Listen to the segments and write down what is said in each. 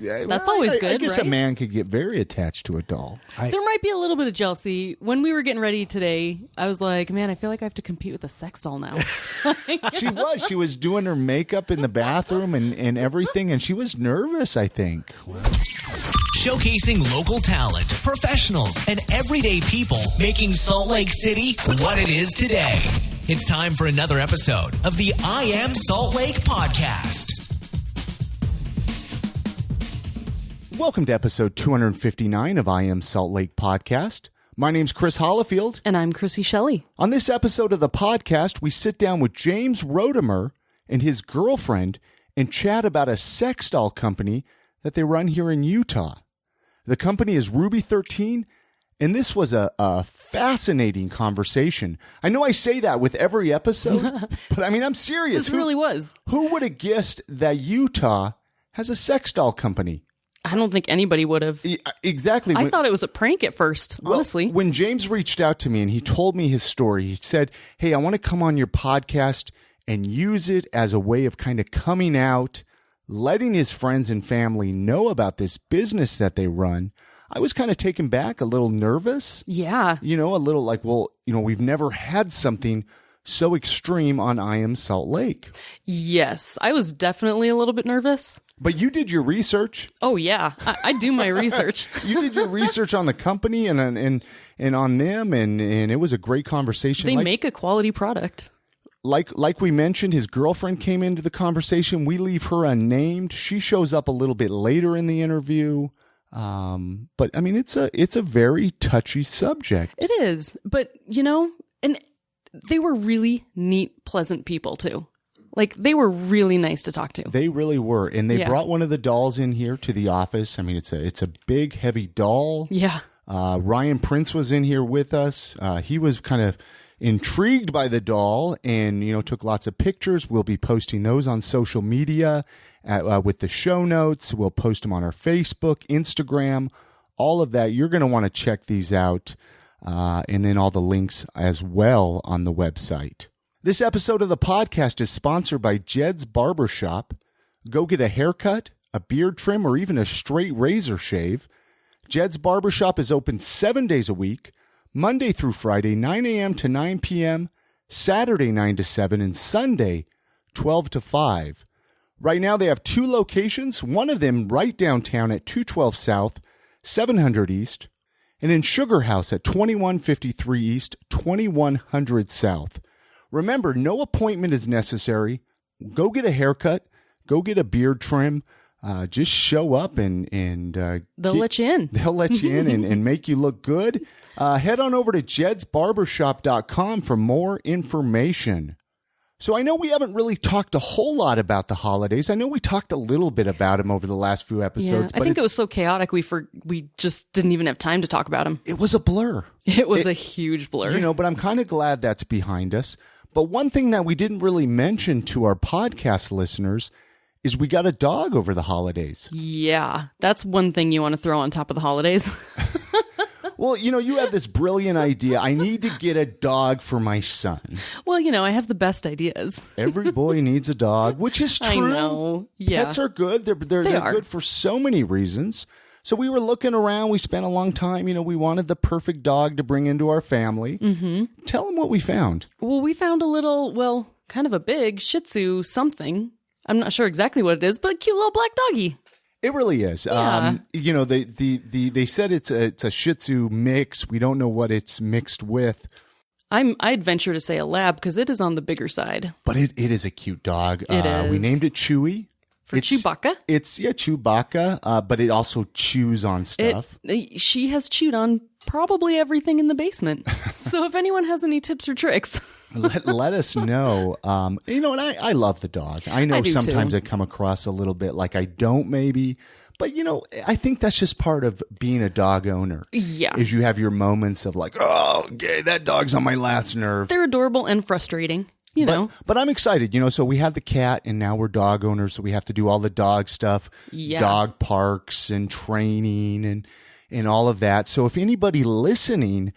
That's always good, I guess right? a man could get very attached to a doll. There might be a little bit of jealousy. When we were getting ready today, I was like, man, I feel like I have to compete with a sex doll now. She was doing her makeup in the bathroom and everything, and she was nervous, I think. Showcasing local talent, professionals, and everyday people, making Salt Lake City what it is today. It's time for another episode of the I Am Salt Lake podcast. Welcome to episode 259 of I Am Salt Lake podcast. My name's Chris Hollifield. And I'm Chrissy Shelley. On this episode of the podcast, we sit down with James Rhodimer and his girlfriend and chat about a sex doll company that they run here in Utah. The company is Ruby 13, and this was a fascinating conversation. I know I say that with every episode, but I mean, I'm serious. This really was. Who would have guessed that Utah has a sex doll company? I don't think anybody would have. Exactly. I thought it was a prank at first, honestly. When James reached out to me and he told me his story, he said, hey, I want to come on your podcast and use it as a way of kind of coming out, letting his friends and family know about this business that they run. I was kind of taken back, a little nervous. Yeah. A little like, we've never had something so extreme on I Am Salt Lake. Yes, I was definitely a little bit nervous. But you did your research. Oh, yeah. I do my research. You did your research on the company and on them, and it was a great conversation. They make a quality product. Like we mentioned, his girlfriend came into the conversation. We leave her unnamed. She shows up a little bit later in the interview. But I mean, it's a very touchy subject. It is. But, and they were really neat, pleasant people, too. Like, they were really nice to talk to. They really were. And they brought one of the dolls in here to the office. I mean, it's a big, heavy doll. Yeah. Ryan Prince was in here with us. He was kind of intrigued by the doll and, took lots of pictures. We'll be posting those on social media with the show notes. We'll post them on our Facebook, Instagram, all of that. You're going to want to check these out. And then all the links as well on the website. This episode of the podcast is sponsored by Jed's Barbershop. Go get a haircut, a beard trim, or even a straight razor shave. Jed's Barbershop is open 7 days a week, Monday through Friday, 9 a.m. to 9 p.m., Saturday 9 to 7, and Sunday 12 to 5. Right now they have 2 locations, one of them right downtown at 212 South, 700 East, and in Sugar House at 2153 East, 2100 South. Remember, no appointment is necessary. Go get a haircut. Go get a beard trim. Just show up and they'll let you in. They'll let you in and make you look good. Head on over to jedsbarbershop.com for more information. So I know we haven't really talked a whole lot about the holidays. I know we talked a little bit about them over the last few episodes. Yeah, I think it was so chaotic we just didn't even have time to talk about them. It was a blur. It was a huge blur. But I'm kind of glad that's behind us. But one thing that we didn't really mention to our podcast listeners is we got a dog over the holidays. Yeah, that's one thing you want to throw on top of the holidays. Well, you had this brilliant idea. I need to get a dog for my son. Well, I have the best ideas. Every boy needs a dog, which is true. I know. Yeah. Pets are good. They're good for so many reasons. So we were looking around. We spent a long time. We wanted the perfect dog to bring into our family. Mm-hmm. Tell them what we found. Well, we found a little, kind of a big Shih Tzu something. I'm not sure exactly what it is, but a cute little black doggy. It really is. Yeah. They said it's a Shih Tzu mix. We don't know what it's mixed with. I'd venture to say a lab because it is on the bigger side. But it is a cute dog. It is. We named it Chewy. Chewbacca? It's Chewbacca, but it also chews on stuff. She has chewed on probably everything in the basement. So if anyone has any tips or tricks, let us know. And I love the dog. I know sometimes I come across a little bit like I don't maybe, but I think that's just part of being a dog owner. Yeah. Is you have your moments of like, oh, okay, that dog's on my last nerve. They're adorable and frustrating. But I'm excited, so we had the cat and now we're dog owners. So we have to do all the dog stuff, dog parks and training and all of that. So if anybody listening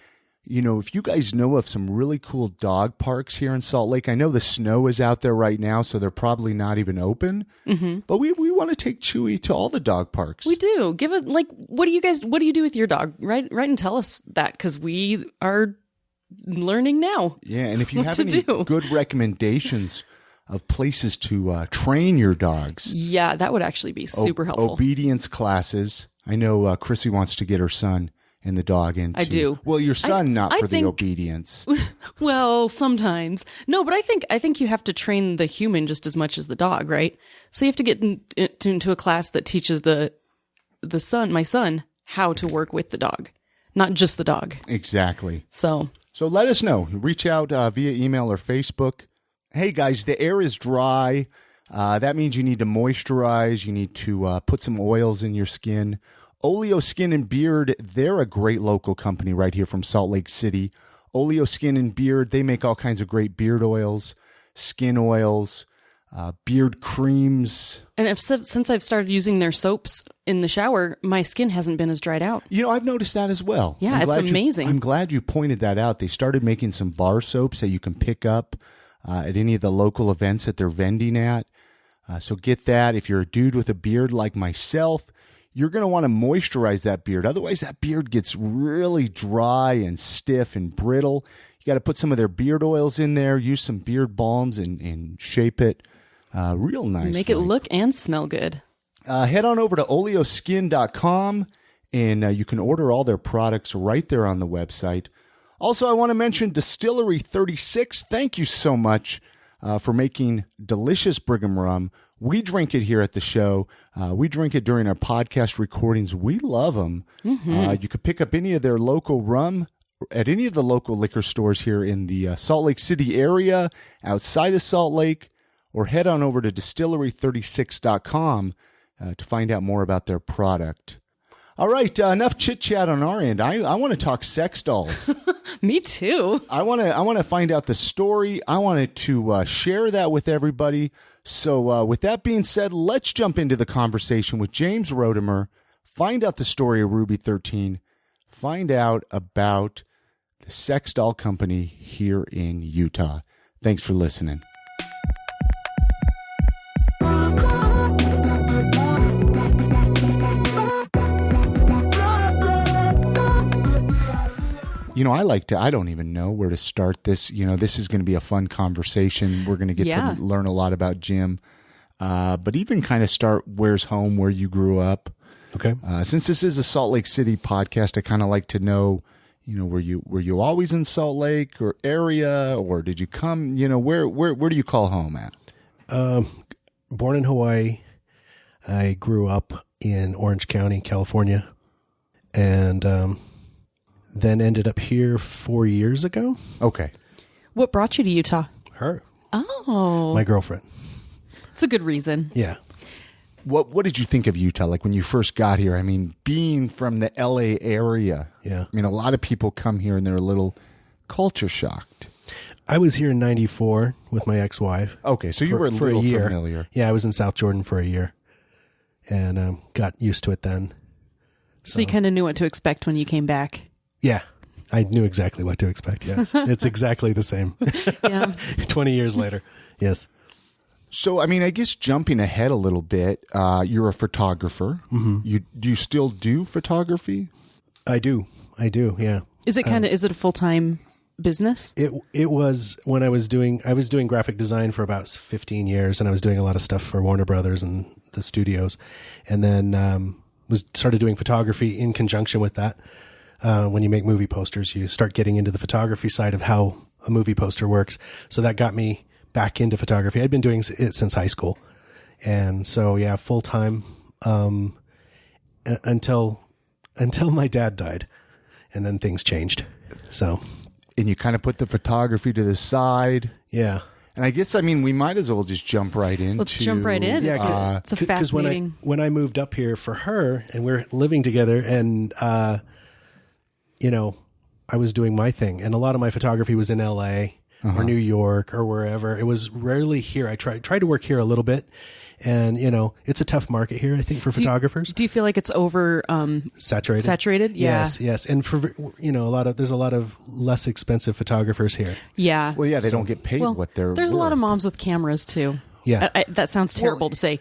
if you guys know of some really cool dog parks here in Salt Lake, I know the snow is out there right now, so they're probably not even open. Mm-hmm. But we want to take Chewy to all the dog parks. We do. Give it, what do you do with your dog? Right and tell us that, because we are learning now. Yeah, and if you have any good recommendations of places to train your dogs. Yeah, that would actually be super helpful. Obedience classes. I know Chrissy wants to get her son and the dog into. I do. Well, your son, not for the obedience. Well, sometimes. No, but I think you have to train the human just as much as the dog, right? So you have to get into a class that teaches my son, how to work with the dog, not just the dog. Exactly. So let us know. Reach out via email or Facebook. Hey, guys, the air is dry. That means you need to moisturize. You need to put some oils in your skin. Oleo Skin and Beard, they're a great local company right here from Salt Lake City. Oleo Skin and Beard, they make all kinds of great beard oils, skin oils, beard creams. And since I've started using their soaps in the shower, my skin hasn't been as dried out. I've noticed that as well. Yeah, it's amazing. I'm glad you pointed that out. They started making some bar soaps that you can pick up at any of the local events that they're vending at. So get that. If you're a dude with a beard like myself, you're going to want to moisturize that beard. Otherwise, that beard gets really dry and stiff and brittle. You got to put some of their beard oils in there, use some beard balms, and shape it real nicely. Make it look and smell good. Head on over to oleoskin.com, and you can order all their products right there on the website. Also, I want to mention Distillery 36. Thank you so much for making delicious Brigham rum. We drink it here at the show. We drink it during our podcast recordings. We love them. Mm-hmm. You could pick up any of their local rum at any of the local liquor stores here in the Salt Lake City area, outside of Salt Lake, or head on over to distillery36.com to find out more about their product. All right, enough chit-chat on our end. I want to talk sex dolls. Me too. I want to find out the story. I wanted to share that with everybody. So with that being said, let's jump into the conversation with James Rhodimer, find out the story of Ruby 13, find out about the sex doll company here in Utah. Thanks for listening. I don't even know where to start this. This is going to be a fun conversation. We're going to get to learn a lot about Jim. But even kind of start where's home, where you grew up. Okay. Since this is a Salt Lake City podcast, I kind of like to know, were you always in Salt Lake or area, or did you come, where do you call home at? Born in Hawaii. I grew up in Orange County, California, and then ended up here 4 years ago. Okay. What brought you to Utah? Her. Oh. My girlfriend. It's a good reason. Yeah. What did you think of Utah? Like when you first got here? I mean, being from the LA area. Yeah. I mean, a lot of people come here and they're a little culture shocked. I was here in 94 with my ex-wife. Okay, so you were a little familiar. Yeah, I was in South Jordan for a year and got used to it then. So you kind of knew what to expect when you came back. Yeah, I knew exactly what to expect, yes. It's exactly the same. Yeah. 20 years later, yes. So, I mean, I guess jumping ahead a little bit, you're a photographer. Mm-hmm. Do you still do photography? I do, yeah. Is it is it a full-time business? It was when I was doing graphic design for about 15 years, and I was doing a lot of stuff for Warner Brothers and the studios, and then started doing photography in conjunction with that. When you make movie posters, you start getting into the photography side of how a movie poster works. So that got me back into photography. I'd been doing it since high school. And so, yeah, full time, until my dad died, and then things changed. So, and you kind of put the photography to the side. Yeah. And I guess, I mean, we might as well just jump right in. Let's jump right in. Yeah, it's a fascinating. Because when I moved up here for her, and we're living together, and I was doing my thing, and a lot of my photography was in LA. or New York or wherever. It was rarely here. I tried to work here a little bit, and it's a tough market here, I think, for photographers. Do you feel like it's over saturated? Saturated, yeah. Yes, and for there's a lot of less expensive photographers here. Yeah. Well, yeah, they don't get paid what they're There's worth. a lot of moms with cameras too. Yeah. That sounds terrible to say.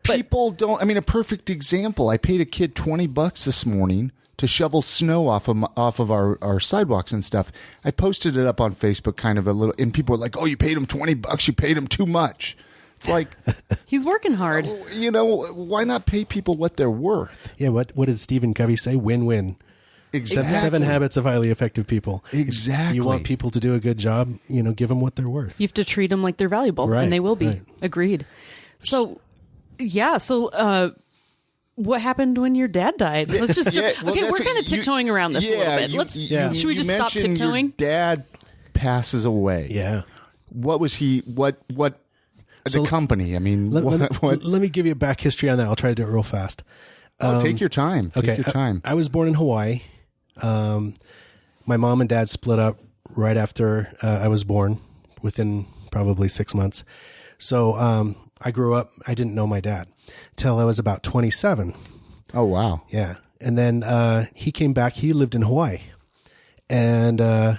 But People don't. I mean, a perfect example. I paid a kid $20 this morning to shovel snow off of our sidewalks and stuff. I posted it up on Facebook, kind of a little, and people were like, "Oh, you paid him $20. You paid him too much." It's like, he's working hard. why not pay people what they're worth? Yeah. What did Stephen Covey say? Win-win. Exactly. 7 habits of highly effective people. Exactly. You want people to do a good job, give them what they're worth. You have to treat them like they're valuable, Right, and they will be. right. Agreed. So, yeah. So, what happened when your dad died? Let's just Yeah, well, okay. that's We're what kind of tiptoeing around this a little bit. Should we you just stop mentioned tiptoeing? Your dad passes away. Yeah. What was he? What? The company. I mean, what? Let me give you a back history on that. I'll try to do it real fast. Take your time. Take your time. I was born in Hawaii. My mom and dad split up right after I was born, within probably 6 months. So I grew up. I didn't know my dad till I was about 27. Oh wow. Yeah, and then he came back. He lived in Hawaii, and the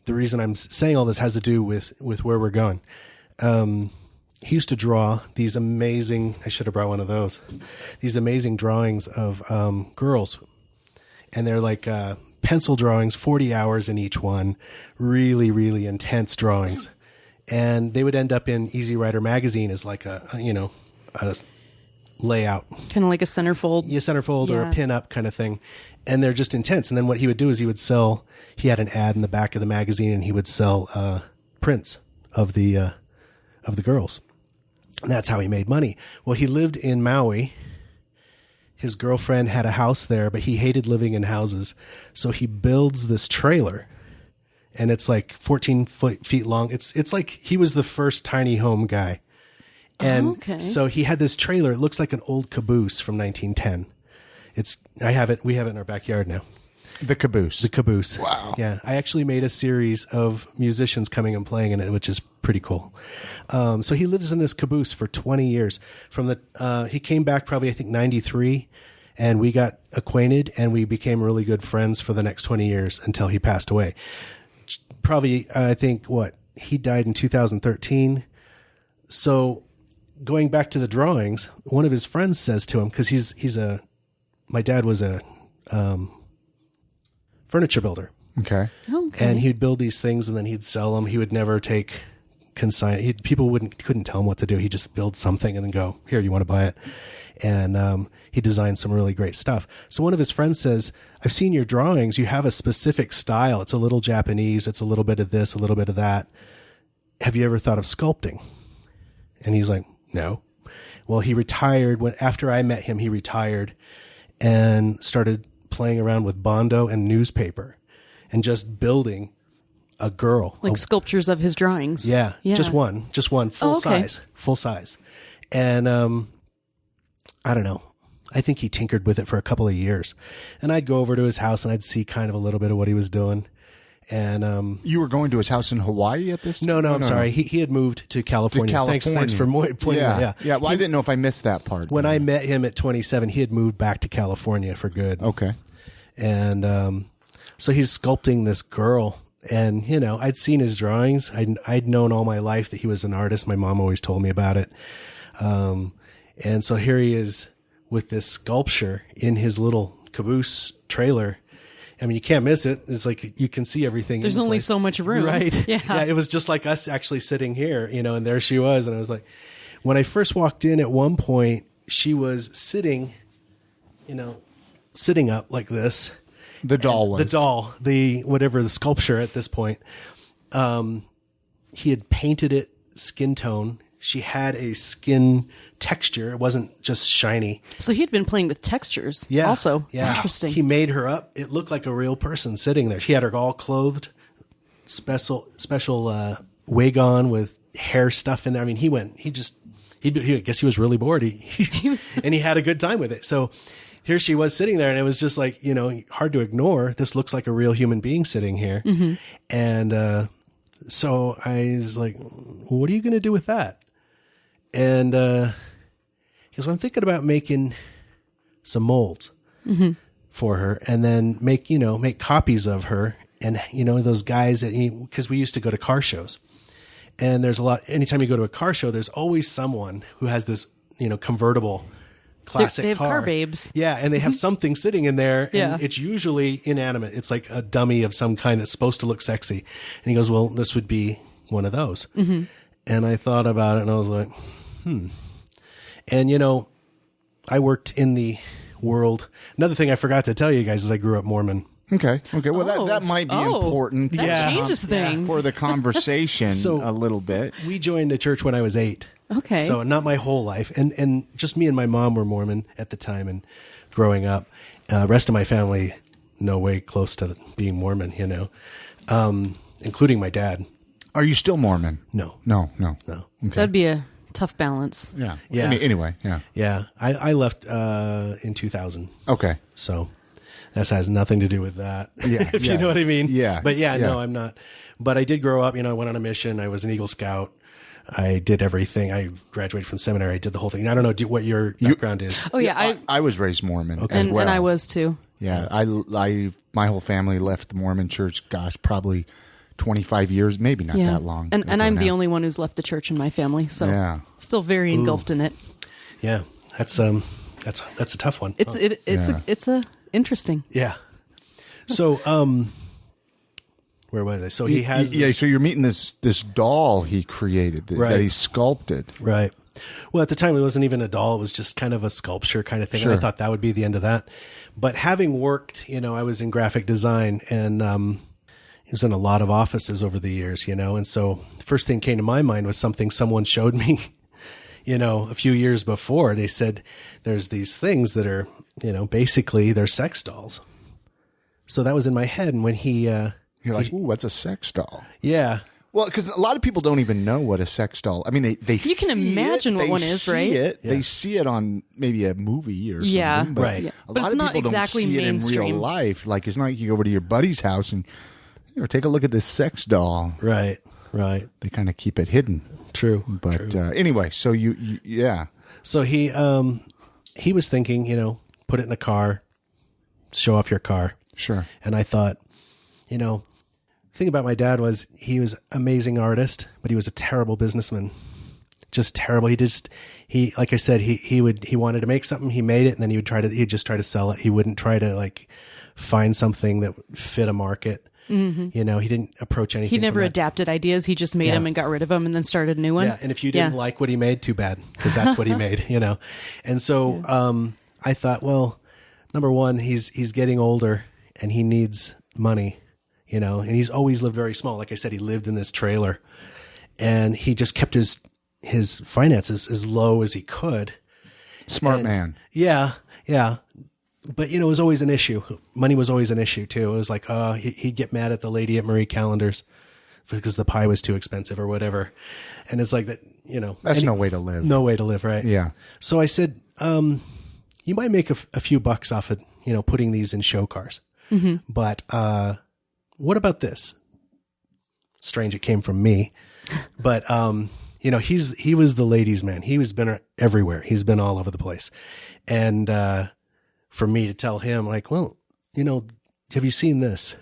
reason I'm saying all this has to do with where we're going. He used to draw these amazing, I should have brought one of those, these amazing drawings of girls. And they're like pencil drawings, 40 hours in each one, really, really intense drawings. And they would end up in Easy Rider magazine as like a layout. Kind of like a centerfold. Yeah, centerfold or a pin-up kind of thing. And they're just intense. And then what he would do is he had an ad in the back of the magazine, and he would sell prints of the girls. And that's how he made money. Well, he lived in Maui. His girlfriend had a house there, but he hated living in houses. So he builds this trailer, and it's like 14 feet long. It's like he was the first tiny home guy. And so he had this trailer. It looks like an old caboose from 1910. We have it in our backyard now. The caboose. The caboose. Wow. Yeah. I actually made a series of musicians coming and playing in it, which is pretty cool. So he lives in this caboose for 20 years. He came back probably, I think, 93, and we got acquainted, and we became really good friends for the next 20 years until he passed away. Probably, I think, he died in 2013. So going back to the drawings, one of his friends says to him, because my dad was a furniture builder. Okay. And he'd build these things and then he'd sell them. He would never take consign. People couldn't tell him what to do. He'd just build something and then go, "Here, you want to buy it?" And he designed some really great stuff. So one of his friends says, "I've seen your drawings. You have a specific style. It's a little Japanese. It's a little bit of this, a little bit of that. Have you ever thought of sculpting?" And he's like, "No." Well, he retired after I met him. He retired and started playing around with Bondo and newspaper and just building a girl. Like sculptures of his drawings. Yeah. Just one full size. And, I don't know. I think he tinkered with it for a couple of years, and I'd go over to his house and I'd see kind of a little bit of what he was doing. And, you were going to his house in Hawaii at this time? No, I'm sorry. He had moved to California. Thanks for pointing that out. Yeah. Well, I didn't know if I missed that part. When I met him at 27, he had moved back to California for good. Okay. And so he's sculpting this girl. And, I'd seen his drawings. I'd known all my life that he was an artist. My mom always told me about it. And so here he is with this sculpture in his little caboose trailer. I mean, you can't miss it. It's like you can see everything. There's only so much room. Right. Yeah. It was just like us actually sitting here, and there she was. And I was like, when I first walked in at one point, she was sitting up like this. The doll was. The doll, the sculpture at this point. He had painted it skin tone. She had a skin texture. It wasn't just shiny. So he'd been playing with textures. Yeah. Also. Yeah. Interesting. He made her up. It looked like a real person sitting there. She had her all clothed, special wig on with hair stuff in there. I mean, I guess he was really bored. And he had a good time with it. So here she was sitting there, and it was just like, hard to ignore. This looks like a real human being sitting here. Mm-hmm. And So I was like, what are you going to do with that? And he goes, well, I'm thinking about making some molds for her and then make copies of her. And, those guys because we used to go to car shows, and there's a lot, anytime you go to a car show, there's always someone who has this, convertible classic They have car. car babes. Yeah. And they have something sitting in there, and Yeah. it's usually inanimate. It's like a dummy of some kind that's supposed to look sexy. And he goes, well, this would be one of those. Mm-hmm. And I thought about it and I was like, And, I worked in the world. Another thing I forgot to tell you guys is I grew up Mormon. Okay. Well, that might be important. That changes things. For the conversation So- a little bit. We joined the church when I was 8. Okay. So not my whole life. And just me and my mom were Mormon at the time and growing up. Rest of my family, no way close to being Mormon, including my dad. Are you still Mormon? No. No. No. Okay. That'd be a tough balance. Yeah. Yeah. Anyway, yeah. Yeah. I left in 2000. Okay. So that has nothing to do with that. Yeah, if yeah. you know what I mean. Yeah, But yeah. no, I'm not. But I did grow up, I went on a mission. I was an Eagle Scout. I did everything. I graduated from seminary. I did the whole thing. I don't know what your background is. Oh yeah, I was raised Mormon as and well. I was too. Yeah, my whole family left the Mormon church, gosh, probably 25 years, maybe not Yeah. that long. And ago I'm the now. only one who's left the church in my family, so Yeah. still very engulfed in it. Yeah. That's a tough one. It's a interesting. Yeah. So, where was I? So he has this, so you're meeting this doll he created that Right. he sculpted. right. Well, at the time it wasn't even a doll. It was just kind of a sculpture kind of thing. Sure. And I thought that would be the end of that. But having worked, I was in graphic design and, I was in a lot of offices over the years, and so the first thing came to my mind was something someone showed me, a few years before. They said there's these things that are, basically they're sex dolls. So that was in my head. And when You're like, ooh, what's a sex doll? yeah. Well, because a lot of people don't even know what a sex doll. I mean, they You can see imagine it, what they one is, see it. It, They see it on maybe a movie or Yeah. something. But Right. Yeah. A But lot it's of not people exactly don't see it in mainstream. real life. Like, it's not like you go over to your buddy's house and take a look at this sex doll. Right. They kind of keep it hidden. True. But anyway, so you yeah. So he was thinking, put it in a car, show off your car. Sure. And I thought, the thing about my dad was he was an amazing artist, but he was a terrible businessman. Just terrible. He like I said, he wanted to make something, he made it, and then he'd just try to sell it. He wouldn't try to find something that fit a market. Mm-hmm. He didn't approach anything. He never from that. adapted ideas. He just made Yeah. them and got rid of them and then started a new one. Yeah, and if you didn't like what he made, too bad, because that's what he made, And so I thought, well, number one, he's getting older and he needs money, and he's always lived very small. Like I said, he lived in this trailer, and he just kept his finances as low as he could. Smart man. Yeah. But, it was always an issue. Money was always an issue, too. It was like, he'd get mad at the lady at Marie Callender's because the pie was too expensive or whatever. And it's like that, That's no way to live. No way to live, right? Yeah. So I said, you might make a few bucks off it, putting these in show cars. Mm-hmm. But what about this? Strange, it came from me. But, he was the ladies' man. He was been everywhere. He's been all over the place. And for me to tell him, like, well, have you seen this?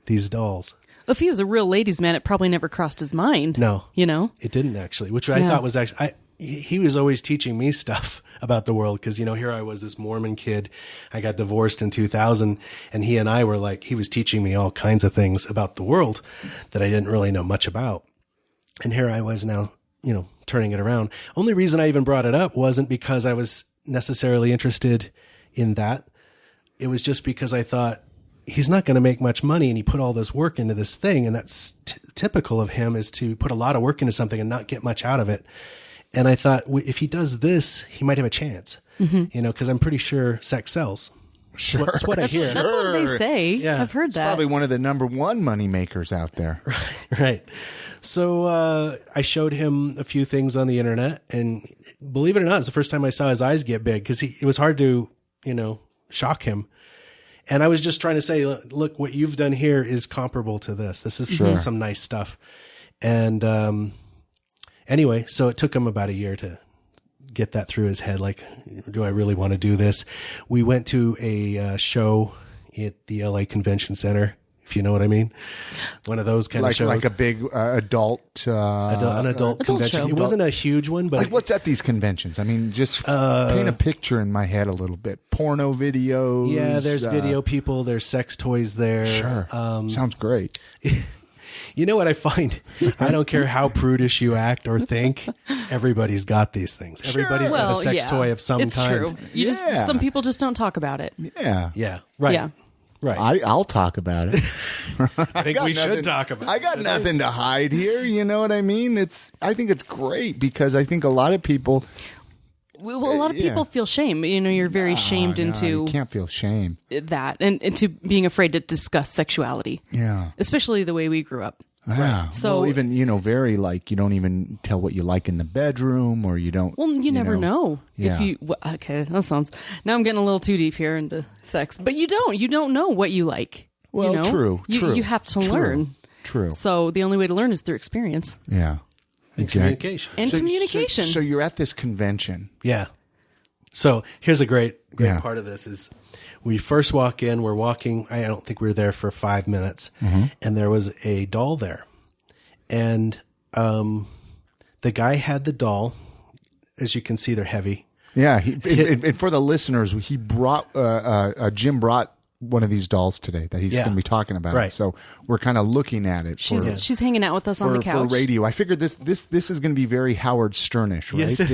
These dolls. If he was a real ladies' man, it probably never crossed his mind. No. It didn't actually, which I thought was actually, he was always teaching me stuff about the world. Cause here I was, this Mormon kid. I got divorced in 2000 and he and I were he was teaching me all kinds of things about the world that I didn't really know much about. And here I was now, turning it around. Only reason I even brought it up wasn't because I was necessarily interested in that. It was just because I thought he's not going to make much money and he put all this work into this thing. And that's typical of him, is to put a lot of work into something and not get much out of it. And I thought, if he does this, he might have a chance, because I'm pretty sure sex sells. Sure. That's what I hear. That's what they say. Yeah. I've heard that. Probably one of the number one money makers out there. Right. So I showed him a few things on the internet, and believe it or not, it's the first time I saw his eyes get big, because it was hard to, shock him. And I was just trying to say, look, what you've done here is comparable to this. This is some nice stuff. And anyway, so it took him about a year to get that through his head. Like, do I really want to do this? We went to a show at the LA Convention Center, if you know what I mean. One of those kind of shows. Like a big adult... an adult convention. show. It wasn't a huge one, but... Like, what's at these conventions? I mean, just paint a picture in my head a little bit. Porno videos. Yeah, there's video people. There's sex toys there. Sure. Sounds great. You know what I find? I don't care how prudish you act or think. Everybody's got these things. Everybody's got a sex toy of some it's kind. True. Some people just don't talk about it. Yeah. Yeah. Right. Yeah. Right. I'll talk about it. I think we should talk about it. I got nothing to hide here. You know what I mean? I think it's great because I think a lot of people... Well, a lot of people feel shame. You know, you're very shamed into you can't feel shame. that and into being afraid to discuss sexuality. Yeah. Especially the way we grew up. Yeah. So well, even, very like you don't even tell what you like in the bedroom or you don't. Well, you never know. Yeah. If you okay, that sounds. Now I'm getting a little too deep here into sex, but you don't know what you like. Well, you know? true. You have to learn. True. So the only way to learn is through experience. Yeah. Communication. And communication. So you're at this convention. Yeah. So here's a great Yeah. part of this is we first walk in, we're walking, I don't think we were there for 5 minutes, and there was a doll there. And the guy had the doll. As you can see, they're heavy. Yeah. And for the listeners, he brought, Jim brought one of these dolls today that he's going to be talking about. Right. So we're kind of looking at it. She's hanging out with us on the couch. For radio. I figured this is going to be very Howard Sternish, right? Yes, it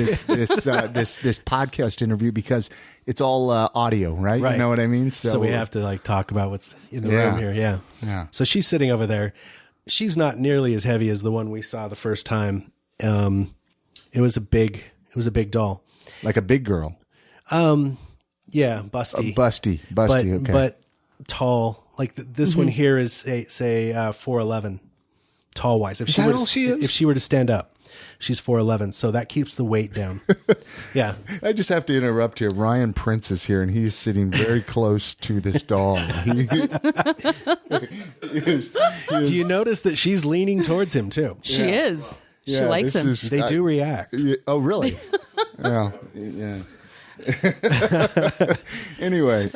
this podcast interview because it's all audio, right? Right. You know what I mean? So we have to talk about what's in the room here. Yeah. Yeah. So she's sitting over there. She's not nearly as heavy as the one we saw the first time. It was a big doll. Like a big girl. Yeah, busty. Busty. Okay. But tall. Like this one here is say 4'11", tall wise. If Is that all she is? If she were to stand up, she's 4'11", so that keeps the weight down. Yeah. I just have to interrupt here. Ryan Prince is here, and he's sitting very close to this doll. Do you notice that she's leaning towards him too? She is. She Yeah, likes him. They do react. Oh, really? Yeah. Anyway.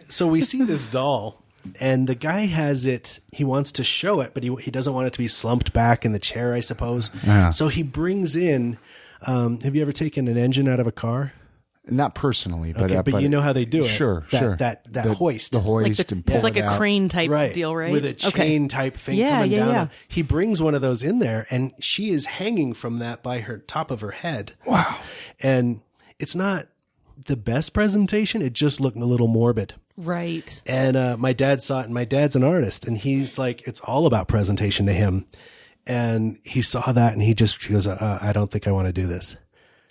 So we see this doll, and the guy has it. He wants to show it, but he doesn't want it to be slumped back in the chair, I suppose. Yeah. So he brings in. Have you ever taken an engine out of a car? Not personally, but Okay, but you know how they do it. Sure. That hoist. The hoist and pull It's like it a out. crane type deal, right? With a chain type thing coming down. He brings one of those in there, and she is hanging from that by her top of her head. Wow. And it's not the best presentation. It just looked a little morbid. Right. And my dad saw it, and my dad's an artist, and he's like, it's all about presentation to him. And he saw that, and he goes, I don't think I want to do this.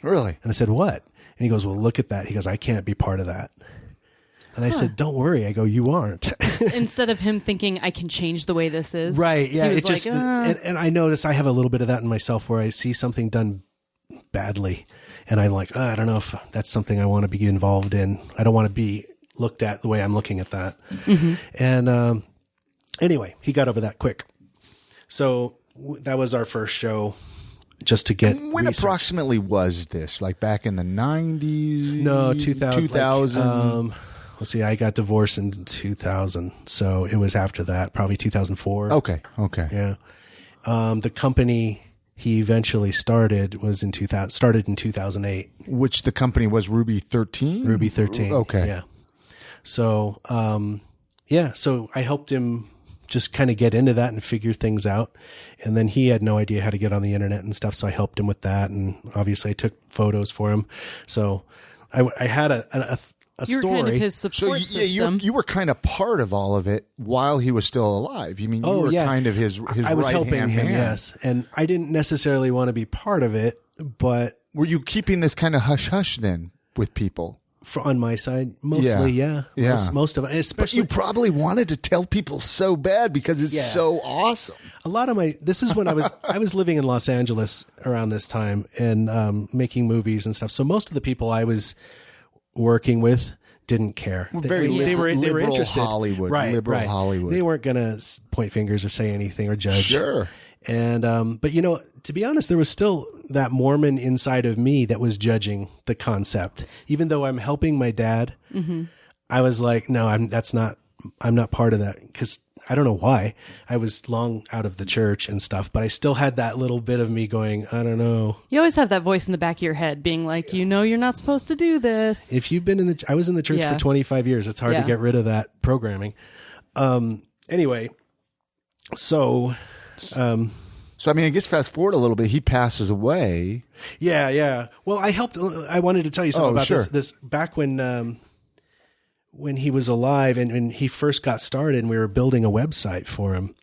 Really? And I said, what? And he goes, well, look at that. He goes, I can't be part of that. And I said, don't worry. I go, you aren't. Instead of him thinking, I can change the way this is. Right. Yeah. He was It just, like, and I notice I have a little bit of that in myself where I see something done badly. And I'm like, I don't know if that's something I want to be involved in. I don't want to be looked at the way I'm looking at that. Mm-hmm. And anyway, he got over that quick. So that was our first show. Just to get when research. Approximately was this? Like back in the 90s? No, 2000. Let's see, I got divorced in 2000, so it was after that, probably 2004. Okay. Yeah. The company he eventually started was in 2008. Which the company was Ruby 13? Ruby 13. Okay. Yeah. So, so I helped him just kind of get into that and figure things out. And then he had no idea how to get on the internet and stuff. So I helped him with that. And obviously I took photos for him. So I had a you were story. kind of his support system. You were kind of part of all of it while he was still alive. You mean you were kind of his I was helping right-hand him, man. yes. And I didn't necessarily want to be part of it, but Were you keeping this kind of hush-hush then with people? on my side, mostly, yeah. Most of it, But especially you probably wanted to tell people so bad because it's so awesome. a lot of this is when I was living in Los Angeles around this time and making movies and stuff. So most of the people I was working with didn't care. Very they were liberal interested. Hollywood, Right, liberal right. Hollywood. They weren't going to point fingers or say anything or judge. Sure. And, but you know, to be honest, there was still that Mormon inside of me that was judging the concept. Even though I'm helping my dad, I was like, no, I'm not part of that. Cause I don't know why. I was long out of the church and stuff, but I still had that little bit of me going, I don't know. You always have that voice in the back of your head being like, you're not supposed to do this. If you've been I was in the church for 25 years. It's hard to get rid of that programming. Anyway, so I mean, I guess fast forward a little bit, he passes away. Yeah. Well, I wanted to tell you something about sure. this back when he was alive and when he first got started and we were building a website for him.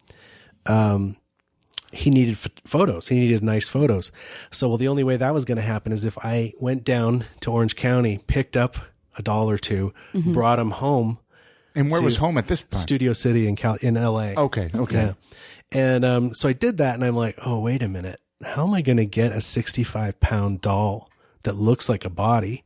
He needed photos. He needed nice photos. So, the only way that was going to happen is if I went down to Orange County, picked up a doll or two, brought him home. And where was home at this point? Studio City in LA. Okay. Yeah. And so I did that, and I'm like, oh, wait a minute. How am I going to get a 65-pound doll that looks like a body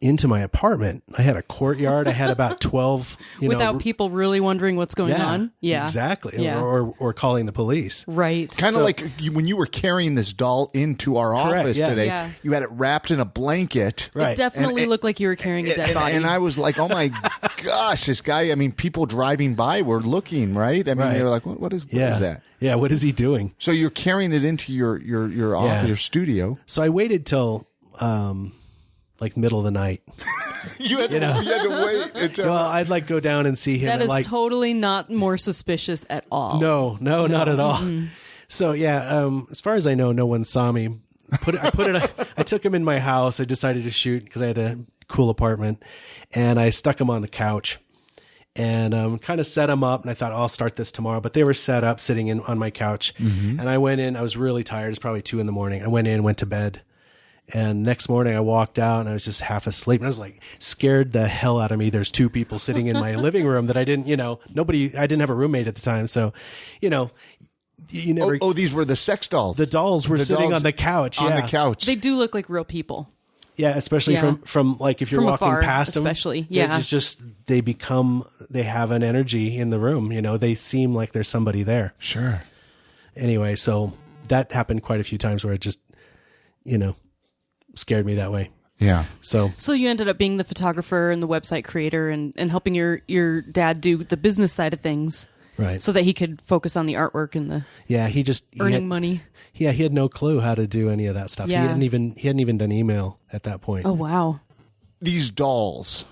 into my apartment? I had a courtyard. I had about 12. Without people really wondering what's going on. Yeah, exactly. Yeah. Or calling the police. Right. Kind of like when you were carrying this doll into our office today, Yeah. you had it wrapped in a blanket. Right. It definitely looked like you were carrying a dead body. And I was like, oh my gosh, this guy, people driving by were looking, right? They were like, what is that? Yeah, what is he doing? So you're carrying it into your office, your studio. So I waited till like middle of the night. You had to wait until... Well, I'd go down and see him. That at is totally not more suspicious at all. No, not at all. So as far as I know, no one saw me. I took him in my house. I decided to shoot because I had a cool apartment, and I stuck him on the couch and kind of set him up. And I thought, I'll start this tomorrow. But they were set up sitting on my couch, and I went in. I was really tired. It's probably 2 a.m. I went in, went to bed. And next morning I walked out and I was just half asleep and I was like scared the hell out of me. There's 2 people sitting in my living room that I didn't, I didn't have a roommate at the time. So, you never. Oh, these were the sex dolls. The dolls were sitting on the couch. On the couch. They do look like real people. Yeah. Especially from like if you're From walking afar, past them. especially. Yeah. They have an energy in the room. They seem like there's somebody there. Sure. Anyway, so that happened quite a few times where it just, scared me that way. Yeah. So you ended up being the photographer and the website creator and helping your dad do the business side of things. Right. So that he could focus on the artwork and the earning money. Yeah, he had no clue how to do any of that stuff. Yeah. He hadn't even done email at that point. Oh, wow. These dolls,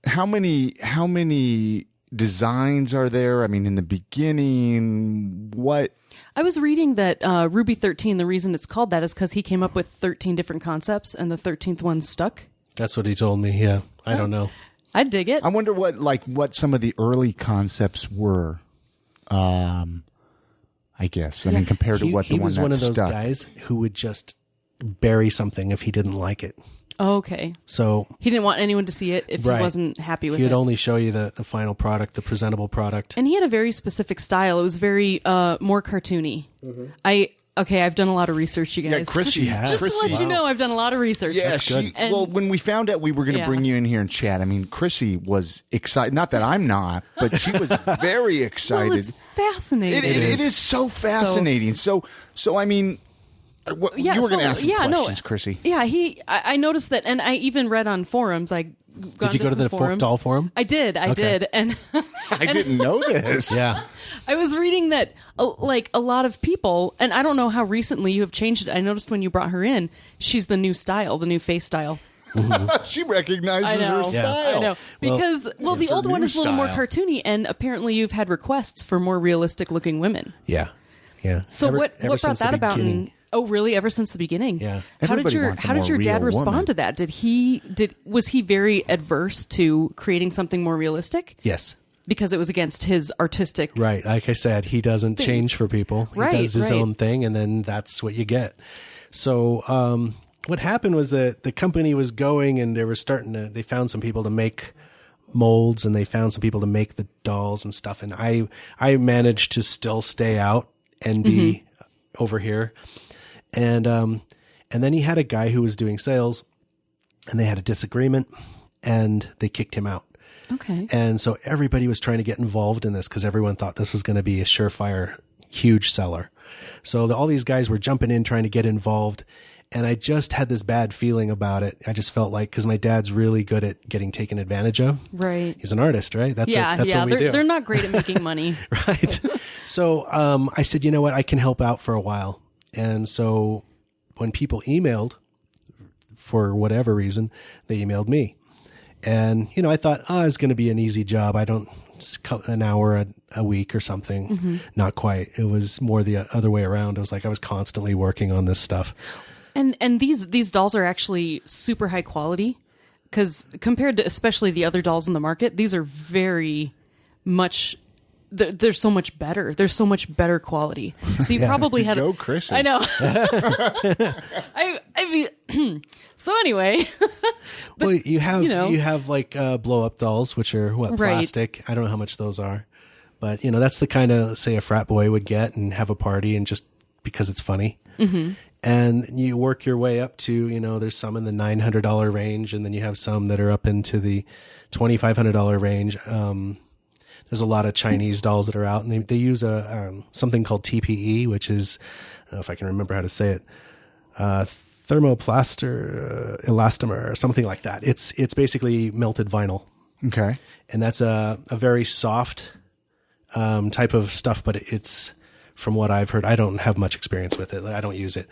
how many designs are there? In the beginning, what? I was reading that Ruby 13, the reason it's called that is because he came up with 13 different concepts and the 13th one stuck. That's what he told me. Yeah. I don't know. I'd dig it. I wonder what some of the early concepts were. I guess. Compared to what the one that stuck. He was one of those guys who would just bury something if he didn't like it. Oh, okay. So he didn't want anyone to see it if he wasn't happy with it. He'd only show you the final product, the presentable product. And he had a very specific style. It was very more cartoony. Mm-hmm. I've done a lot of research, you guys. Yeah, Chrissy has. Just to let you know, I've done a lot of research. Yeah, That's good. When we found out we were going to bring you in here and chat, Chrissy was excited. Not that I'm not, but she was very excited. Well, it's fascinating. It is so fascinating. So you were going to ask some questions, Chrissy. Yeah, I noticed that, and I even read on forums. Did you go to the doll forum? I did, and I didn't know this. Yeah, I was reading that a lot of people, and I don't know how recently you have changed it. I noticed when you brought her in, she's the new style, the new face style. Mm-hmm. She recognizes her style. I know. Because, the old one is a little more cartoony, and apparently you've had requests for more realistic looking women. Yeah. So what brought that about? Oh, really? Ever since the beginning? Yeah. How did your dad respond to that? Was he very adverse to creating something more realistic? Yes. Because it was against his artistic. Right. Like I said, he doesn't change for people. He does his own thing, and then that's what you get. So what happened was that the company was going, and they found some people to make molds, and they found some people to make the dolls and stuff. And I managed to still stay out and be over here. And then he had a guy who was doing sales, and they had a disagreement, and they kicked him out. Okay. And so everybody was trying to get involved in this because everyone thought this was going to be a surefire, huge seller. So all these guys were jumping in, trying to get involved. And I just had this bad feeling about it. I just felt like, because my dad's really good at getting taken advantage of. Right. He's an artist, right? That's what we do. They're not great at making money. Right. So I said, you know what? I can help out for a while. And so when people emailed, for whatever reason, they emailed me. And, I thought, it's going to be an easy job. I don't, an hour a week or something. Mm-hmm. Not quite. It was more the other way around. It was like I was constantly working on this stuff. And these dolls are actually super high quality, because compared to especially the other dolls in the market, these are very much, they're so much better. They're so much better quality. So you probably had go, Chris. I know. I mean, so anyway. Well, you have like blow up dolls, which are plastic. I don't know how much those are, but that's the kind of, say, a frat boy would get and have a party, and just because it's funny. Mm-hmm. And you work your way up to, there's some in the $900 range, and then you have some that are up into the $2,500 range. There's a lot of Chinese dolls that are out, and they use something called TPE, which is, if I can remember how to say it, thermoplaster elastomer or something like that. It's basically melted vinyl. Okay. And that's a very soft type of stuff, but it's, from what I've heard, I don't have much experience with it. I don't use it.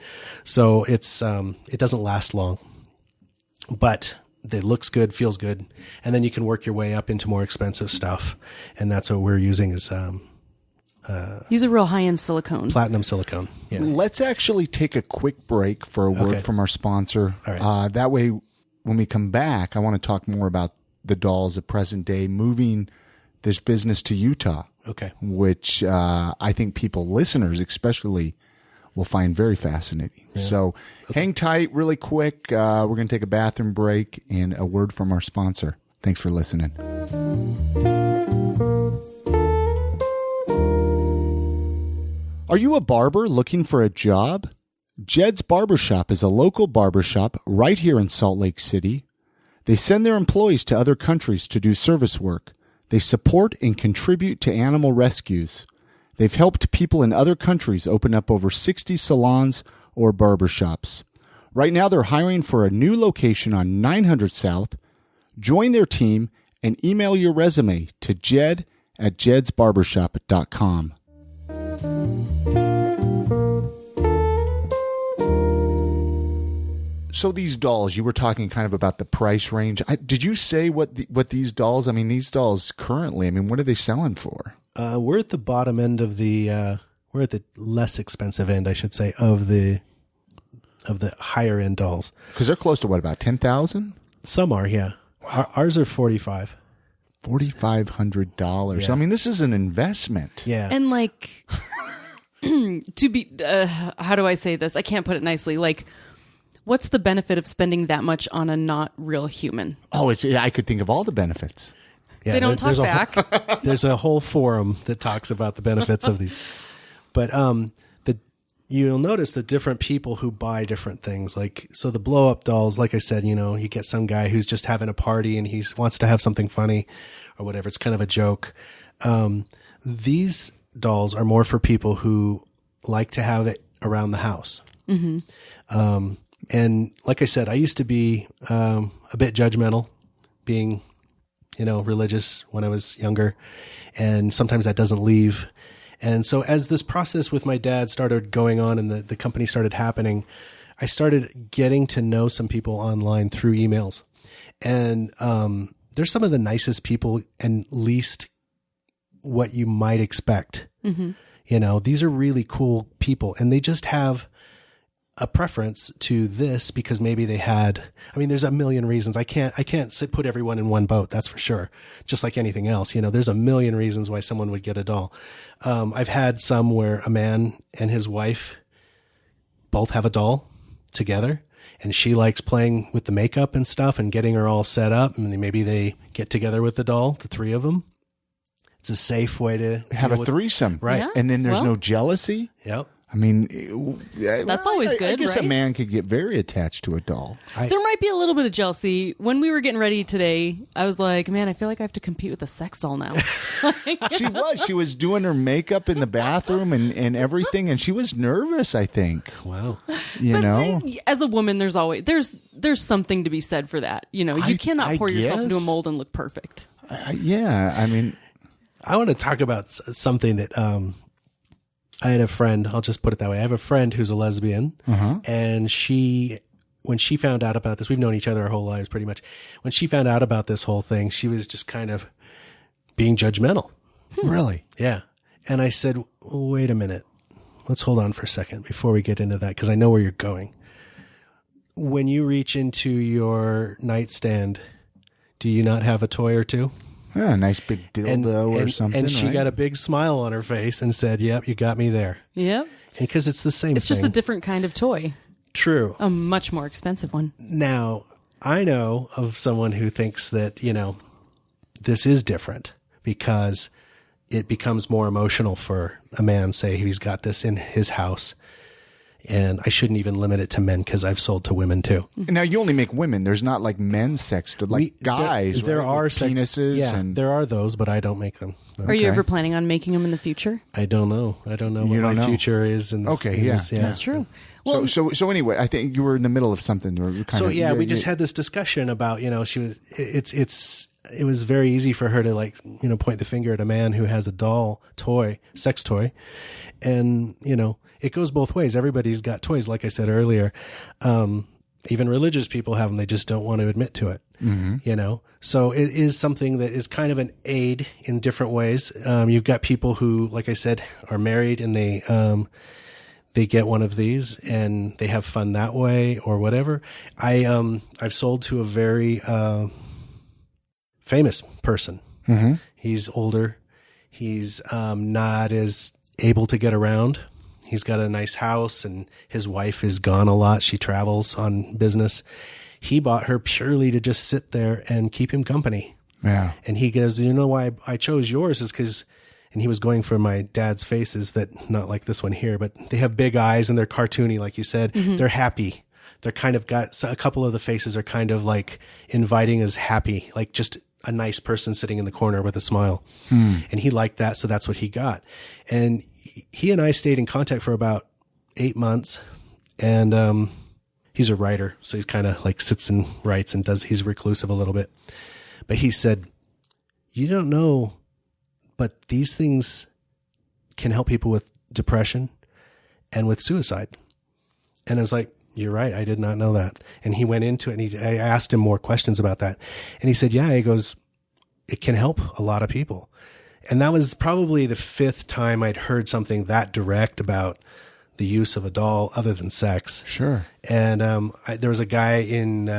So it's it doesn't last long. But it looks good, feels good. And then you can work your way up into more expensive stuff. And that's what we're using is use a real high-end silicone. Platinum silicone. Yeah. Let's actually take a quick break for a word from our sponsor. All right. That way, when we come back, I want to talk more about the dolls of present day, moving this business to Utah. Okay. Which I think listeners especially, will find very fascinating. Yeah. So hang tight really quick. We're going to take a bathroom break and a word from our sponsor. Thanks for listening. Are you a barber looking for a job? Jed's Barbershop is a local barbershop right here in Salt Lake City. They send their employees to other countries to do service work. They support and contribute to animal rescues. They've helped people in other countries open up over 60 salons or barbershops. Right now, they're hiring for a new location on 900 South. Join their team and email your resume to jed@jedsbarbershop.com. So these dolls, you were talking kind of about the price range. Did you say what these dolls? I mean, these dolls currently, what are they selling for? We're at the bottom end of we're at the less expensive end, I should say, of the higher end dolls. Because they're close to what, about 10,000? Some are, yeah. Wow. Ours are $4,500. $4,500. Yeah. This is an investment. Yeah, And to be, how do I say this? I can't put it nicely. What's the benefit of spending that much on a not real human? Oh, I could think of all the benefits. Yeah, they don't talk back. There's a whole forum that talks about the benefits of these. But you'll notice that different people who buy different things, so the blow up dolls, like I said, you get some guy who's just having a party and he wants to have something funny or whatever. It's kind of a joke. These dolls are more for people who like to have it around the house. Mm-hmm. And like I said, I used to be a bit judgmental, being, religious when I was younger, and sometimes that doesn't leave. And so as this process with my dad started going on and the company started happening, I started getting to know some people online through emails. And they're some of the nicest people and least what you might expect. Mm-hmm. These are really cool people, and they just have a preference to this because maybe they had, there's a million reasons. I can't put everyone in one boat. That's for sure. Just like anything else, there's a million reasons why someone would get a doll. I've had some where a man and his wife both have a doll together, and she likes playing with the makeup and stuff and getting her all set up. And maybe they get together with the doll, the three of them. It's a safe way to have a threesome. Right. Yeah. And then there's no jealousy. Yep. I mean, That's always I good, guess right? a man could get very attached to a doll. There might be a little bit of jealousy. When we were getting ready today, I was like, man, I feel like I have to compete with a sex doll now. She was doing her makeup in the bathroom and everything, and she was nervous, I think. Wow. You know? As a woman, there's something to be said for that. You know, you cannot pour yourself into a guess. mold and look perfect. Yeah, I mean, I want to talk about something that I had a friend, I'll just put it that way. I have a friend who's a lesbian, and when she found out about this, we've known each other our whole lives pretty much. When she found out about this whole thing, she was just kind of being judgmental. really. Yeah. And I said, wait a minute. Let's hold on for a second before we get into that, because I know where you're going. When you reach into your nightstand, do you not have a toy or two? Yeah, a nice big dildo or something. And she right? got a big smile on her face and said, yep, you got me there. Yep. Because it's the same It's thing. just a different kind of toy, True. a much more expensive one. Now, I know of someone who thinks that, this is different because it becomes more emotional for a man, say he's got this in his house. And I shouldn't even limit it to men because I've sold to women too. Now you only make women. There's not like men's sex, like guys. There right? are With penises. Yeah, and there are those, but I don't make them. No. Are you ever planning on making them in the future? I don't know. I don't know what You don't my know? future is in this. Okay, in yeah. this, That's true. Well, so anyway, I think you were in the middle of something. We just had this discussion about she was. It was very easy for her to point the finger at a man who has a doll toy, sex toy, and it goes both ways. Everybody's got toys, like I said earlier. Even religious people have them; they just don't want to admit to it. Mm-hmm. So it is something that is kind of an aid in different ways. You've got people who, like I said, are married and they get one of these and they have fun that way or whatever. I've sold to a very famous person. Mm-hmm. He's older. He's not as able to get around. He's got a nice house and his wife is gone a lot. She travels on business. He bought her purely to just sit there and keep him company. Yeah. And he goes, you know why I chose yours is because, and he was going for my dad's faces that not like this one here, but they have big eyes and they're cartoony. Like you said, they're happy. They're kind of got a couple of the faces are kind of like inviting as happy, like just a nice person sitting in the corner with a smile. And he liked that. So that's what he got. And he and I stayed in contact for about 8 months, and he's a writer. So he's kind of like sits and writes and he's reclusive a little bit, but he said, you don't know, but these things can help people with depression and with suicide. And I was like, you're right. I did not know that. And he went into it and I asked him more questions about that. And he said, yeah, he goes, it can help a lot of people. And that was probably the 5th time I'd heard something that direct about the use of a doll other than sex. Sure. And there was a guy in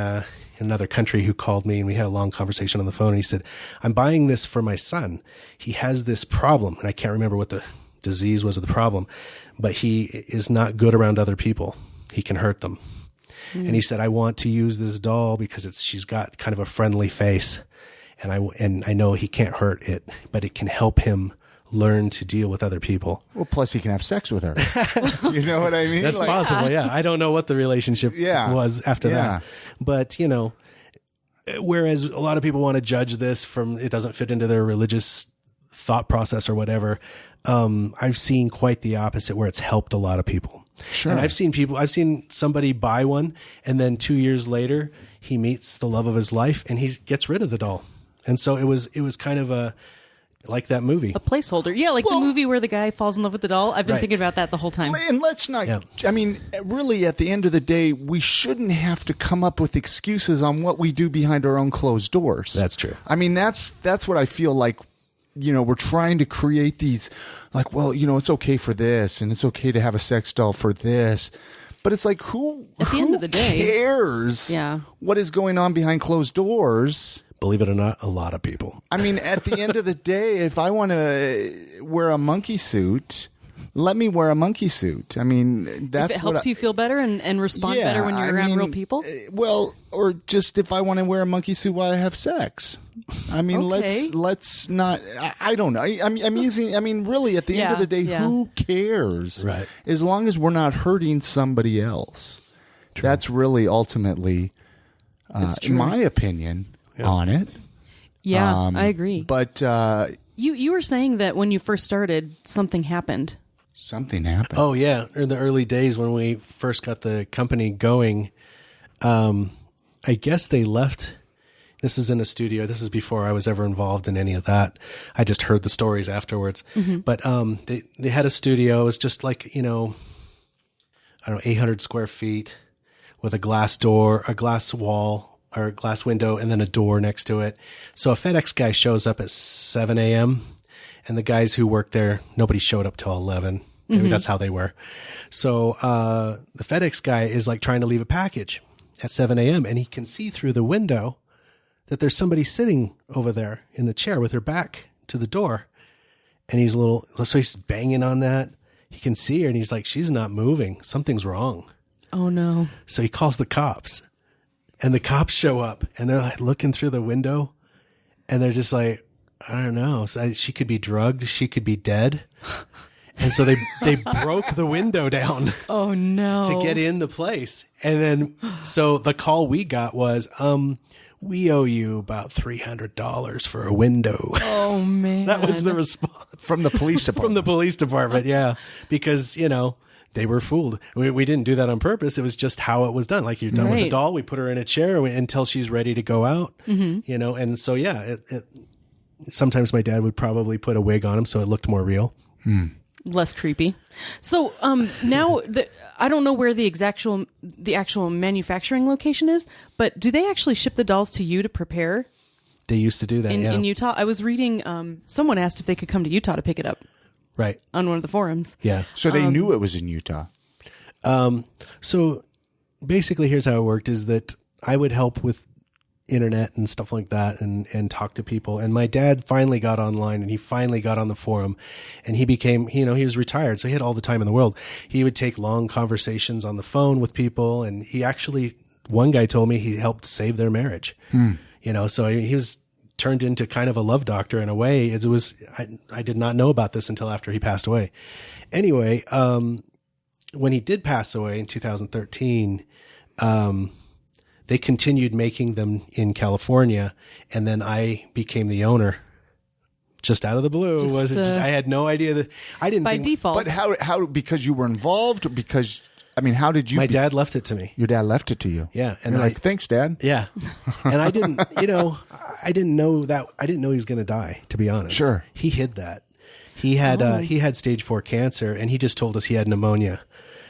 another country who called me and we had a long conversation on the phone. And he said, I'm buying this for my son. He has this problem. And I can't remember what the disease was of the problem, but he is not good around other people. He can hurt them. And he said, I want to use this doll because she's got kind of a friendly face. And I know he can't hurt it, but it can help him learn to deal with other people. Well, plus he can have sex with her. You know what I mean? That's possible. Yeah. I don't know what the relationship was after that, but whereas a lot of people want to judge this from, it doesn't fit into their religious thought process or whatever. I've seen quite the opposite where it's helped a lot of people. Sure. And I've seen somebody buy one and then 2 years later he meets the love of his life and he gets rid of the doll. And so it was kind of like that movie. a placeholder. Yeah, like the movie where the guy falls in love with the doll. I've been thinking about that the whole time. And let's not, I mean, really at the end of the day, we shouldn't have to come up with excuses on what we do behind our own closed doors. That's true. I mean, that's what I feel like, we're trying to create these, like, well, it's okay for this and it's okay to have a sex doll for this. But it's like, who end of the day cares what is going on behind closed doors? Believe it or not, a lot of people. I mean, at the end of the day, if I want to wear a monkey suit, let me wear a monkey suit. I mean, that's if it helps you feel better and respond better when you're around real people. Well, or just if I want to wear a monkey suit while I have sex. I mean, Okay. let's not. I don't know. I'm using. I mean, really, at the end of the day, who cares? Right. As long as we're not hurting somebody else. True. That's really ultimately, in my opinion, on it. Yeah, I agree. But you were saying that when you first started, something happened. Something happened. Oh yeah, in the early days when we first got the company going, I guess they left. This is in a studio. This is before I was ever involved in any of that. I just heard the stories afterwards. Mm-hmm. But they had a studio. It was just like, I don't know, 800 square feet with a glass door, a glass wall, or a glass window, and then a door next to it. So a FedEx guy shows up at 7 a.m., and the guys who worked there, nobody showed up till 11. Maybe that's how they were. So the FedEx guy is like trying to leave a package at 7 a.m., and he can see through the window that there's somebody sitting over there in the chair with her back to the door. And so he's banging on that. He can see her, and he's like, she's not moving. Something's wrong. Oh, no. So he calls the cops, and the cops show up, and they're like looking through the window, and they're just like, I don't know. So she could be drugged. She could be dead. And so they broke the window down. Oh, no. To get in the place. And then, so the call we got was, we owe you about $300 for a window. Oh, man. That was the response. From the police department. From the police department, yeah. Because, they were fooled. We didn't do that on purpose. It was just how it was done. Like you're done with a doll. We put her in a chair until she's ready to go out, and so, yeah, sometimes my dad would probably put a wig on him so it looked more real. Less creepy. So now I don't know where the actual manufacturing location is, but do they actually ship the dolls to you to prepare? They used to do that in Utah. I was reading. Someone asked if they could come to Utah to pick it up. Right. On one of the forums. Yeah. So they knew it was in Utah. So basically, here's how it worked: is that I would help with internet and stuff like that and talk to people. And my dad finally got online, and he finally got on the forum, and he became, he was retired. So he had all the time in the world. He would take long conversations on the phone with people. And he actually, one guy told me he helped save their marriage, so he was turned into kind of a love doctor in a way. It was, I did not know about this until after he passed away. Anyway, when he did pass away in 2013, they continued making them in California, and then I became the owner just out of the blue. I had no idea that I didn't by think, default. But how because you were involved, or because how did you? My dad left it to me. Your dad left it to you. Yeah, and you're like, thanks, Dad. Yeah, and I didn't. I didn't know that. I didn't know he was going to die. To be honest, sure, he hid that. He had stage 4 cancer, and he just told us he had pneumonia.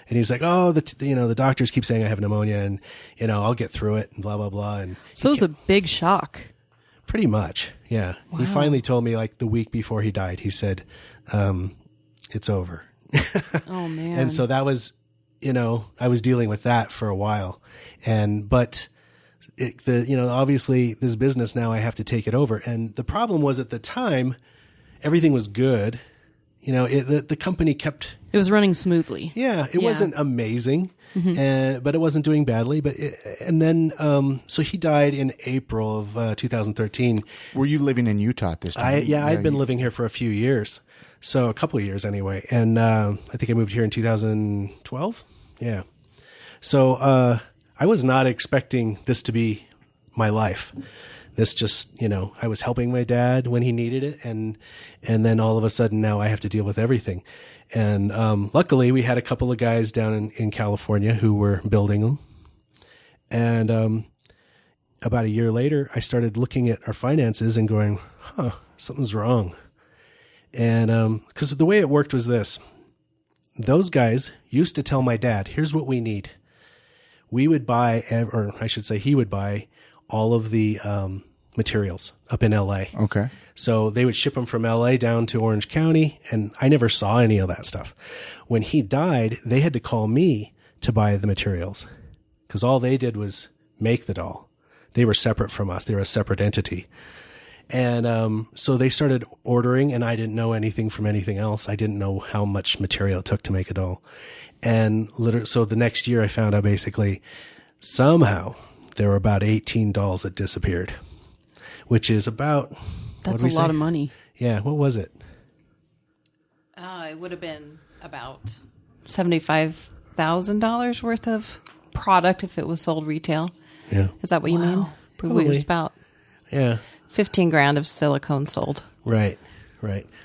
And he's like, oh, the doctors keep saying I have pneumonia, and I'll get through it, and blah blah blah. And so it was a big shock. Pretty much, yeah. Wow. He finally told me like the week before he died. He said, "It's over." Oh man! And so that was, I was dealing with that for a while, but obviously this business now I have to take it over. And the problem was at the time, everything was good. The company kept. It was running smoothly. Yeah, it wasn't amazing, but it wasn't doing badly. And then, so he died in April of 2013. Were you living in Utah at this time? I'd been living here for a few years, so a couple of years anyway. And I think I moved here in 2012. Yeah, so I was not expecting this to be my life. This just, I was helping my dad when he needed it. And then all of a sudden now I have to deal with everything. And luckily we had a couple of guys down in California who were building them. And about a year later, I started looking at our finances and going, something's wrong. And because the way it worked was this. Those guys used to tell my dad, here's what we need. We would buy, or I should say he would buy all of the materials up in LA. Okay. So they would ship them from LA down to Orange County, and I never saw any of that stuff. When he died, they had to call me to buy the materials because all they did was make the doll. They were separate from us. They were a separate entity. And so they started ordering, and I didn't know anything from anything else. I didn't know how much material it took to make a doll. And so the next year I found out basically somehow there were about 18 dolls that disappeared, which is about... That's a lot of money. Yeah. What was it? It would have been about $75,000 worth of product if it was sold retail. Yeah. Is that what you mean? Probably. It was about Yeah. 15 grand of silicone sold. Right.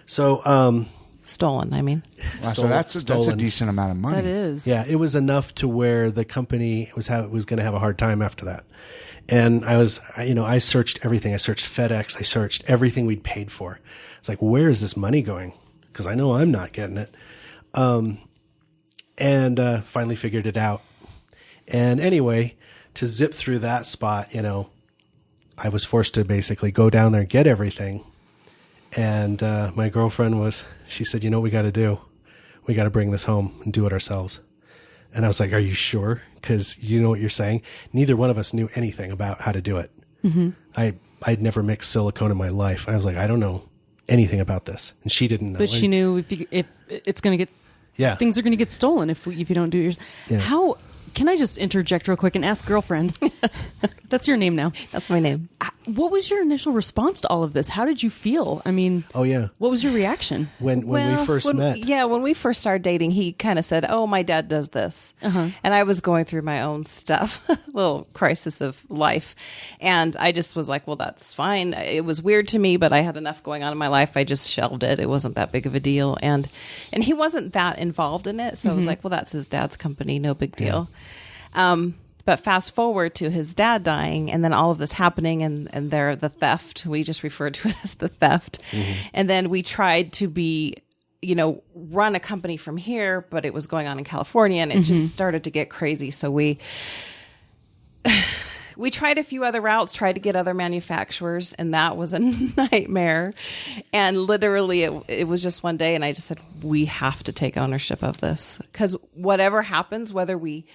So, Stolen, I mean. Wow, so that's a decent amount of money. That is. yeah, it was enough to where the company was going to have a hard time after that. And I searched everything. I searched FedEx. I searched everything we'd paid for. It's like, where is this money going? Because I know I'm not getting it. And finally figured it out. And anyway, to zip through that spot, I was forced to basically go down there and get everything. And my girlfriend she said, you know what we got to do? We got to bring this home and do it ourselves. And I was like, are you sure? Because you know what you're saying? Neither one of us knew anything about how to do it. Mm-hmm. I'd never mixed silicone in my life. I was like, I don't know anything about this. And she didn't know. But she knew if it's going to get... Yeah. Things are going to get stolen if you don't do yours. Yeah. How... Can I just interject real quick and ask girlfriend? That's your name now. That's my name. What was your initial response to all of this? How did you feel? I mean, oh yeah. What was your reaction? When we first met? Yeah, when we first started dating, he kind of said, "Oh, my dad does this," and I was going through my own stuff, little crisis of life, and I just was like, "Well, that's fine." It was weird to me, but I had enough going on in my life. I just shelved it. It wasn't that big of a deal, and he wasn't that involved in it, so I was like, "Well, that's his dad's company, no big deal." But fast forward to his dad dying and then all of this happening and the theft, we just referred to it as the theft. Mm-hmm. And then we tried to run a company from here, but it was going on in California and it just started to get crazy. So we tried a few other routes, tried to get other manufacturers, and that was a nightmare. And literally it was just one day and I just said, we have to take ownership of this because whatever happens, whether we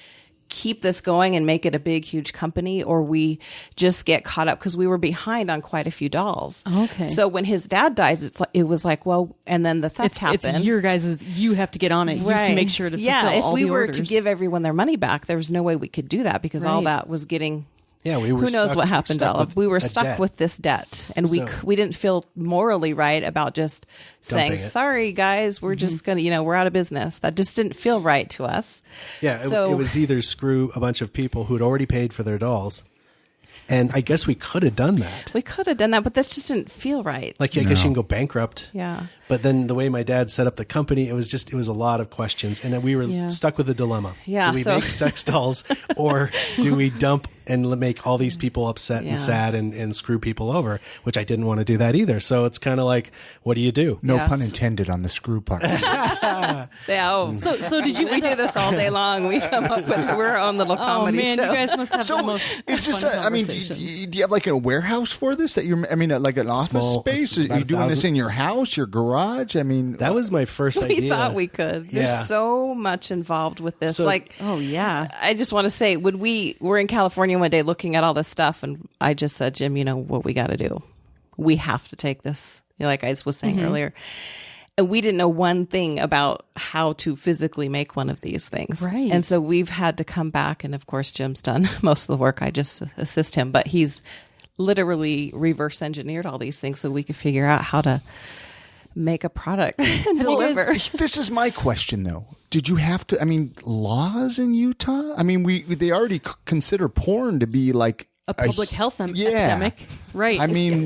keep this going and make it a big, huge company, or we just get caught up because we were behind on quite a few dolls. Okay. So when his dad dies, it was like, well, and then the theft happened. It's your guys' you have to get on it. You have to make sure to fulfill all the orders. If we were to give everyone their money back, there was no way we could do that because all that was getting... Yeah, we were. Who knows what happened to Olive? We were stuck with this debt, and we didn't feel morally right about just saying, "Sorry, guys, we're just gonna, we're out of business." That just didn't feel right to us. Yeah, it was either screw a bunch of people who had already paid for their dolls, and I guess we could have done that. We could have done that, but that just didn't feel right. Like, I guess you can go bankrupt. Yeah. But then the way my dad set up the company, it was a lot of questions, and then we were stuck with a dilemma. Yeah. Do we make sex dolls, or do we dump and make all these people upset and sad and screw people over, which I didn't want to do that either. So it's kind of like, what do you do? No pun intended on the screw part. So did you? We do this all day long. We come up with we're on the little comedy show. You guys must have the most. It's just. Do you have like a warehouse for this? Like an office Small, space? Are you doing this in your house, your garage? That was my first idea. We thought we could. There's so much involved with this. So, I just want to say, when we were in California one day looking at all this stuff, and I just said, Jim, you know what we got to do? We have to take this, like I was saying earlier. And we didn't know one thing about how to physically make one of these things. Right. And so we've had to come back. And of course, Jim's done most of the work. I just assist him. But he's literally reverse engineered all these things so we could figure out how to make a product and deliver. This is my question, though. Did you have to, laws in Utah? They already consider porn to be like a public health epidemic, right?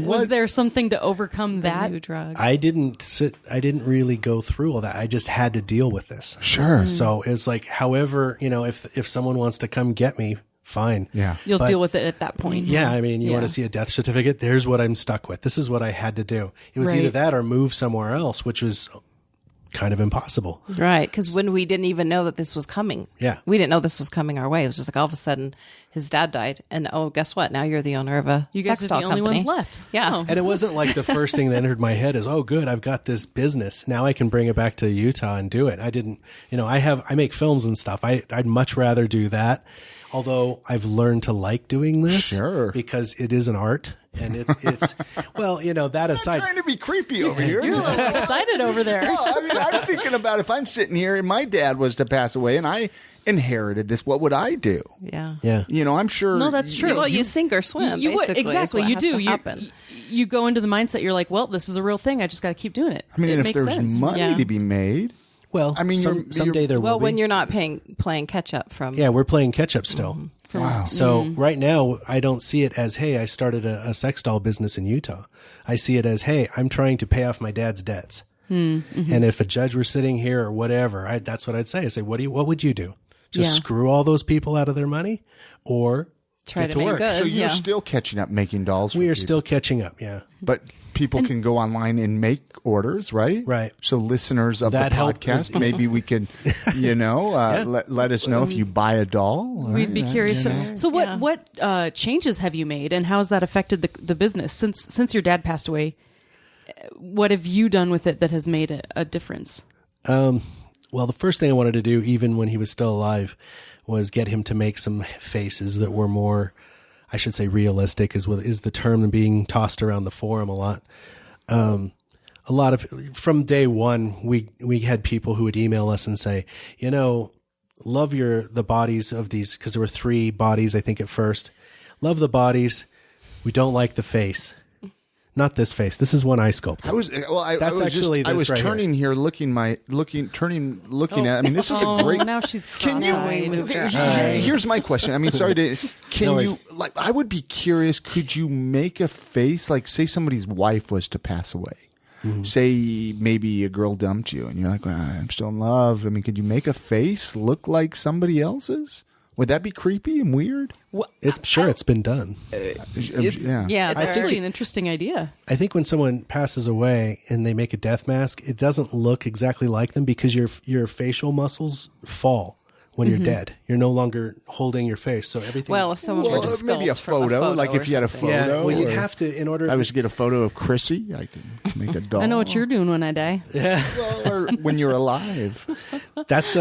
Was there something to overcome that? New drug. I didn't really go through all that. I just had to deal with this. Sure. So it's like, however, if someone wants to come get me, fine. Yeah. You'll deal with it at that point. Yeah. You want to see a death certificate? There's what I'm stuck with. This is what I had to do. It was either that or move somewhere else, which was kind of impossible. Right. Because when we didn't even know that this was coming. Yeah. We didn't know this was coming our way. It was just like all of a sudden his dad died. And guess what? Now you're the owner of a sex doll company. You guys are the only ones left. Yeah. And it wasn't like the first thing that entered my head is, oh, good, I've got this business. Now I can bring it back to Utah and do it. I didn't, I make films and stuff. I'd much rather do that. Although I've learned to like doing this, Sure. because it is an art, and it's well, that aside, I'm trying to be creepy over here. You're a little excited over there. No, I mean, I'm thinking about if I'm sitting here and my dad was to pass away and I inherited this, what would I do? Yeah. yeah. I'm sure. No, that's true. Well, you sink or swim. You would, basically, is exactly. what You has do. to happen. You go into the mindset. You're like, well, this is a real thing. I just got to keep doing it. I mean, it and if makes there's sense. money Yeah. to be made, well, I mean, someday there will Well, be. when you're not playing catch up from. Yeah, we're playing catch up still. wow. So right now, I don't see it as, hey, I started a sex doll business in Utah. I see it as, hey, I'm trying to pay off my dad's debts. Mm-hmm. And if a judge were sitting here or whatever, that's what I'd say. I say, what would you do? Just Yeah. screw all those people out of their money, or Try get to make work? good. So you're yeah. still catching up making dolls. For We are people. still catching up. Yeah. But people can go online and make orders, right? Right. So listeners of That the helped. podcast, maybe we can, let us know if you buy a doll. We'd be right? curious You to. know? So what changes have you made, and how has that affected the business since your dad passed away? What have you done with it that has made a difference? Well, the first thing I wanted to do, even when he was still alive, was get him to make some faces that were more, I should say, realistic. Is the term being tossed around the forum a lot. A lot of, from day one, we had people who would email us and say, love the bodies of these, because there were 3 bodies, I think, at first. Love the bodies. We don't like the face. Not this face. This is one I sculpted. I was right turning here, looking at. I mean, this is a great. Now she's Can you? cross-eyed. Here's my question. I mean, sorry to. Can No you like? I would be curious. Could you make a face like, say, somebody's wife was to pass away? Say maybe a girl dumped you, and you're like, well, I'm still in love. I mean, could you make a face look like somebody else's? Would that be creepy and weird? It's been done. Yeah, It's actually an interesting idea. I think when someone passes away and they make a death mask, it doesn't look exactly like them because your facial muscles fall when you're dead. You're no longer holding your face, so everything. Well, if someone were to sculpt maybe a from photo, like if you had a something. photo. yeah, well, you'd or- have to in order. I was to get a photo of Chrissy. I can make a doll. I know what you're doing when I die. Well, or when you're alive. That's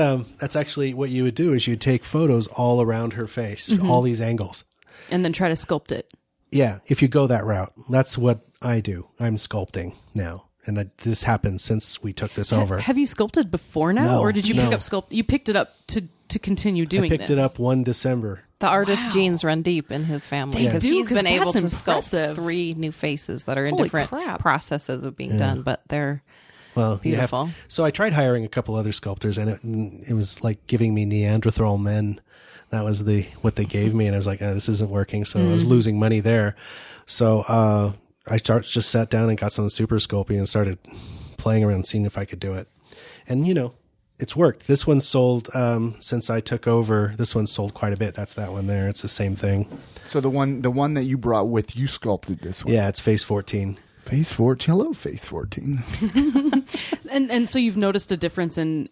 actually what you would do is you'd take photos all around her face, all these angles. And then try to sculpt it. Yeah, if you go that route, that's what I do. I'm sculpting now, and this happened since we took this over. Have you sculpted before now, No, or did you pick no. up sculpt? You picked it up to continue I doing picked this. it up one December. The artist genes run deep in his family They because do, he's 'cause been able to that's impressive. sculpt 3 new faces that are in Holy different crap. processes of being done, but they're Well, beautiful. So I tried hiring a couple other sculptors, and it was like giving me Neanderthal men. That was what they gave me, and I was like, this isn't working. So I was losing money there. So I just sat down and got some super sculpting and started playing around, seeing if I could do it. And it's worked. This one sold since I took over. This one sold quite a bit. That's that one there. It's the same thing. So the one that you brought with you sculpted this one. Yeah, it's Face 14. Face 14. Hello, Face 14. And so you've noticed a difference in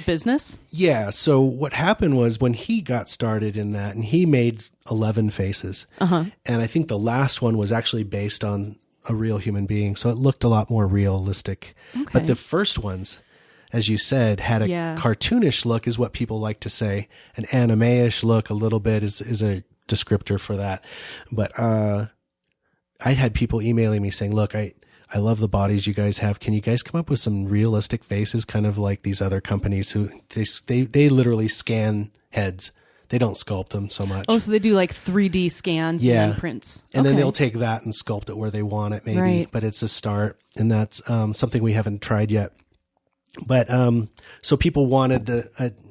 business? Yeah. So what happened was when he got started in that, and he made 11 faces, and I think the last one was actually based on a real human being, so it looked a lot more realistic. Okay. But the first ones, as you said, had a cartoonish look, is what people like to say. An anime-ish look, a little bit, is a descriptor for that. But I had people emailing me saying, "Look, I love the bodies you guys have. Can you guys come up with some realistic faces, kind of like these other companies who they literally scan heads. They don't sculpt them so much." Oh, so they do like 3D scans and then prints. And then Okay. they'll take that and sculpt it where they want it, maybe. Right. But it's a start, and that's something we haven't tried yet. But so people wanted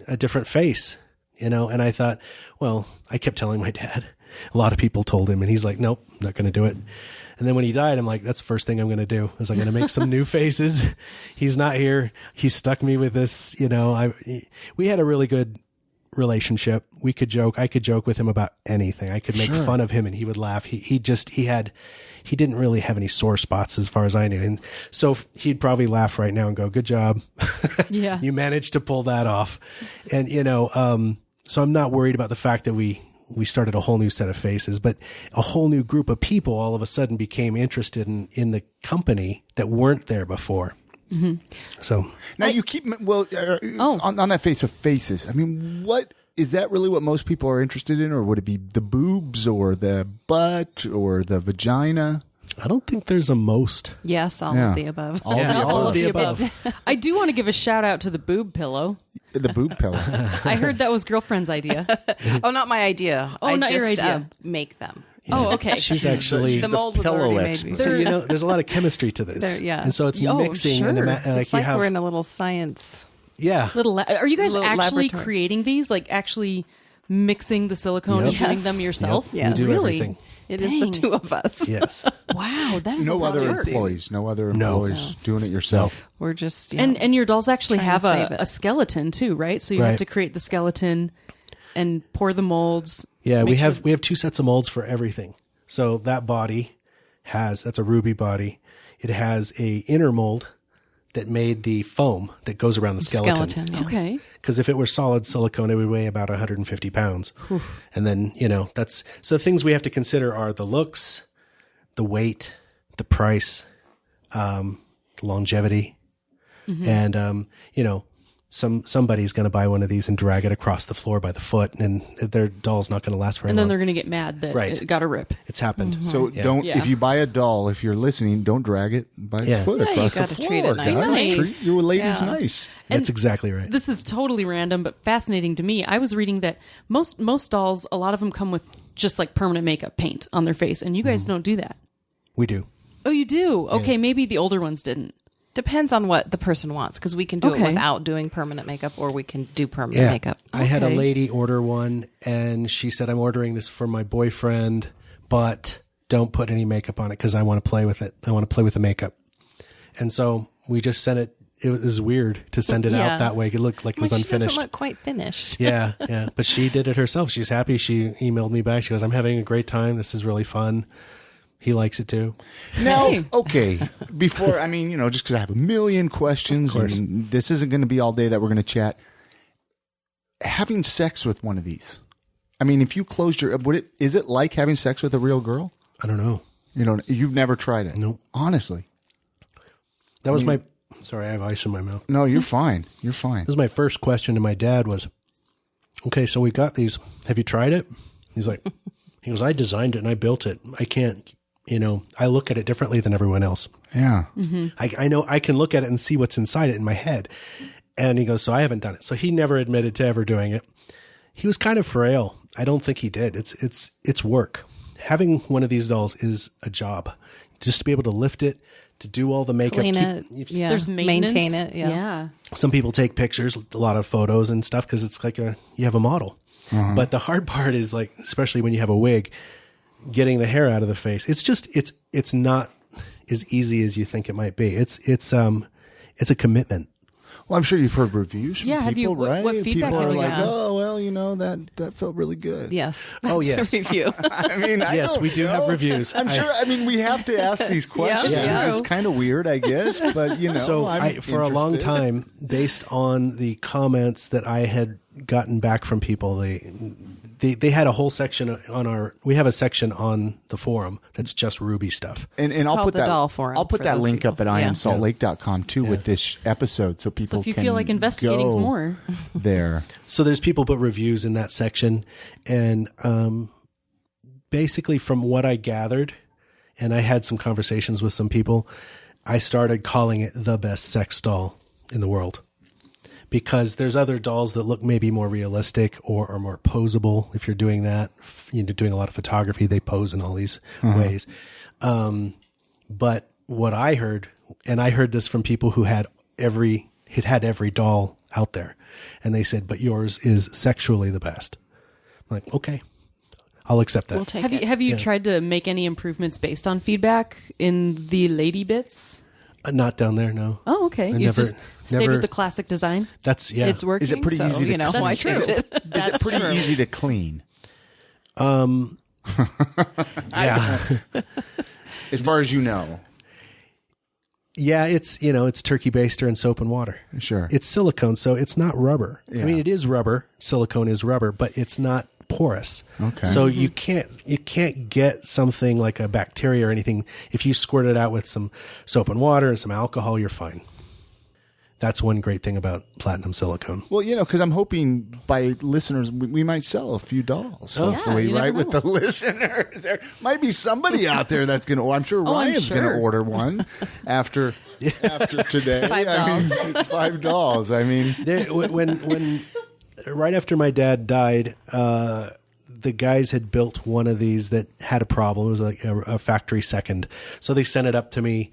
a different face, and I thought, well, I kept telling my dad. A lot of people told him, and he's like, "Nope, not going to do it." And then when he died, I'm like, that's the first thing I'm going to do is I'm going to make some new faces. He's not here. He stuck me with this. We had a really good relationship. We could joke. I could joke with him about anything. I could make fun of him and he would laugh. He didn't really have any sore spots as far as I knew. And so he'd probably laugh right now and go, "Good job. Yeah. You managed to pull that off." And, so I'm not worried about the fact that we started a whole new set of faces, but a whole new group of people all of a sudden became interested in the company that weren't there before. Mm-hmm. So now you keep on that face of faces. I mean, what is that really what most people are interested in, or would it be the boobs or the butt or the vagina? I don't think there's a most. Yes, all of the above. All of the All above. of the above. I do want to give a shout out to the boob pillow. The boob pillow. I heard that was girlfriend's idea. Oh, not my idea. Oh, I not just, your idea. Make them. Oh, okay. She's actually The mold was pillow already expert. made. so there's a lot of chemistry to this. There- yeah. And so it's Oh, mixing and sure. like It's you like have we're in a little science. Are you guys Little actually laboratory. creating these? Like actually mixing the silicone Yep. and doing Yes. them yourself? Yep. We do really? everything. It is the Dang. two of us. Yes. Wow, that is No a lot other of work. employees. No other employees doing it yourself. We're just And your dolls actually Trying to have save it. a skeleton too, right? So you Right. have to create the skeleton and pour the molds. Yeah, Make we sure- have 2 sets of molds for everything. So that body that's a ruby body. It has a inner mold that made the foam that goes around the skeleton. yeah. Okay. Because if it were solid silicone, it would weigh about 150 pounds. And then, so things we have to consider are the looks, the weight, the price, the longevity. And, somebody's going to buy one of these and drag it across the floor by the foot, and their doll's not going to last very And then long. they're going to get mad that Right. it got a rip. It's happened. So don't, Yeah. if you buy a doll, if you're listening, don't drag it by the Yeah. foot Yeah, you across the gotta floor. treat it nice. guys. Nice. Treat your ladies Yeah. nice. That's exactly right. This is totally random, but fascinating to me. I was reading that most dolls, a lot of them come with just like permanent makeup paint on their face, and you guys don't do that. We do. Oh, you do? Okay, maybe the older ones didn't. Depends on what the person wants, because we can do Okay. it without doing permanent makeup, or we can do permanent makeup. I had a Okay. lady order one, and she said, I'm ordering this for my boyfriend, but don't put any makeup on it because I want to play with it. I want to play with the makeup. And so we just sent it. It was weird to send it Yeah. out that way. It looked like it was Which unfinished. doesn't look quite finished. Yeah. But she did it herself. She's happy. She emailed me back. She goes, I'm having a great time. This is really fun. He likes it too. Now, Hey. okay, before, just because I have a million questions, and this isn't going to be all day that we're going to chat. Having sex with one of these, if you closed is it like having sex with a real girl? I don't know. You've never tried it? Nope. Honestly. That was sorry, I have ice in my mouth. No, you're fine. You're fine. This is my first question to my dad was, okay, so we got these. Have you tried it? He goes, I designed it and I built it. I can't, I look at it differently than everyone else. Yeah. I know I can look at it and see what's inside it in my head. And he goes, so I haven't done it. So he never admitted to ever doing it. He was kind of frail. I don't think he did. It's work. Having one of these dolls is a job. Just to be able to lift it, to do all the makeup. Clean it. Yeah. There's maintenance. Maintain it. Yeah. Some people take pictures, a lot of photos and stuff, because it's like you have a model. But the hard part is like, especially when you have a wig, getting the hair out of the face. It's not as easy as you think it might be. It's a commitment. Well, I'm sure you've heard reviews from Yeah, people, have you- what right? feedback people have are you like, gotten? oh, well, that felt really good. Yes. Oh, That's the yes. review. Yes, we do have reviews. I'm sure. we have to ask these questions. Yeah, because yeah. It's kind of weird, I guess. But So I'm for a long interested. time, based on the comments that I had gotten back from people, they had a whole section we have a section on the forum that's just Ruby stuff. And I'll called put the that. Doll Forum I'll put for that those link up at people. Yeah. IamSaltLake.com too with this episode, so people So if you can feel like investigating go more. there. So there's people put reviews in that section, and basically from what I gathered, and I had some conversations with some people, I started calling it the best sex doll in the world. Because there's other dolls that look maybe more realistic or are more posable. If you're doing that, doing a lot of photography, they pose in all these ways. But what I heard, and I heard this from people who had every doll out there, and they said, but yours is sexually the best. I'm like, okay, I'll accept that. We'll take it. Have you tried to make any improvements based on feedback in the lady bits? Not down there, no. Oh, okay. You never- just stayed never- with the classic design. That's, yeah. It's working. Is it pretty so, easy to clean? why That's change true. it? Is it pretty easy to clean? Yeah. As far as you know. Yeah, it's turkey baster and soap and water. Sure. It's silicone, so it's not rubber. Yeah. I mean, it is rubber. Silicone is rubber, but it's not porous. Okay. So you can't get something like a bacteria or anything. If you squirt it out with some soap and water and some alcohol, you're fine. that's one great thing about platinum silicone. Well, because I'm hoping by listeners, we might sell a few dolls, hopefully, you never right? With know. the listeners. There might be somebody out there that's going to, I'm sure Ryan's going to order one after today. $5 dolls. I mean, when right after my dad died, the guys had built one of these that had a problem. It was like a factory second. So they sent it up to me,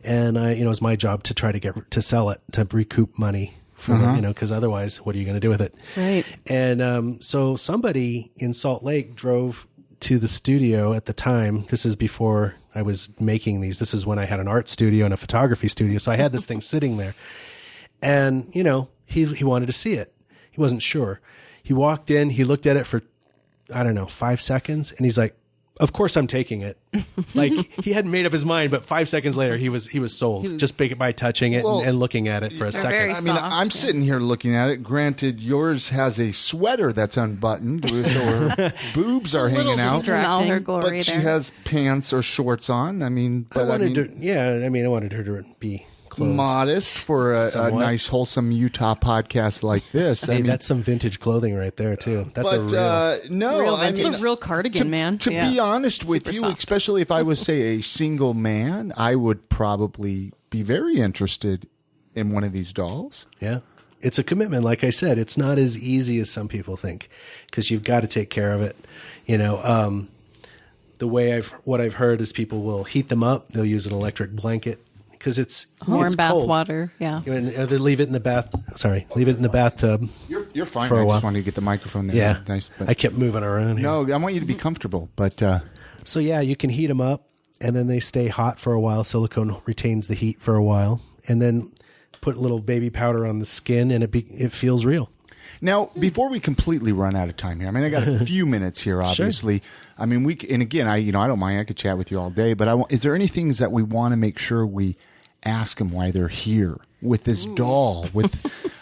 and it was my job to try to sell it, to recoup money for because otherwise, what are you going to do with it? Right. And so somebody in Salt Lake drove to the studio at the time. This is before I was making these. This is when I had an art studio and a photography studio. So I had this thing sitting there, and he wanted to see it. He wasn't sure. He walked in, he looked at it for, 5 seconds, and he's like, "Of course I'm taking it." Like, he hadn't made up his mind, but 5 seconds later he was sold just by touching it and looking at it for a second. very I mean, I'm sitting here looking at it. Granted, yours has a sweater that's unbuttoned, so her boobs are hanging out. In all her glory But she there. has pants or shorts on. I mean, I wanted her to be clothed. modest for a Somewhat. nice, wholesome Utah podcast like this. Hey, that's some vintage clothing right there too. That's a real. no, I It's mean, a real cardigan, man. To be honest with you, soft. especially if I was, say, a single man, I would probably be very interested in one of these dolls. Yeah. It's a commitment. Like I said, it's not as easy as some people think, because you've got to take care of it. The way what I've heard is people will heat them up. They'll use an electric blanket because it's warm it's bath cold. water. Yeah. And they leave it in the bathtub. You're fine. For a I while. just wanted to get the microphone there. Yeah. Nice. But I kept moving around. Here. no, I want you to be comfortable. But So yeah, you can heat them up, and then they stay hot for a while. Silicone retains the heat for a while, and then put a little baby powder on the skin, and it feels real. now, before we completely run out of time here, I mean, I got a few minutes here. Obviously, I mean, and again, I don't mind. I could chat with you all day. But is there any things that we want to make sure we ask them why they're here with this doll?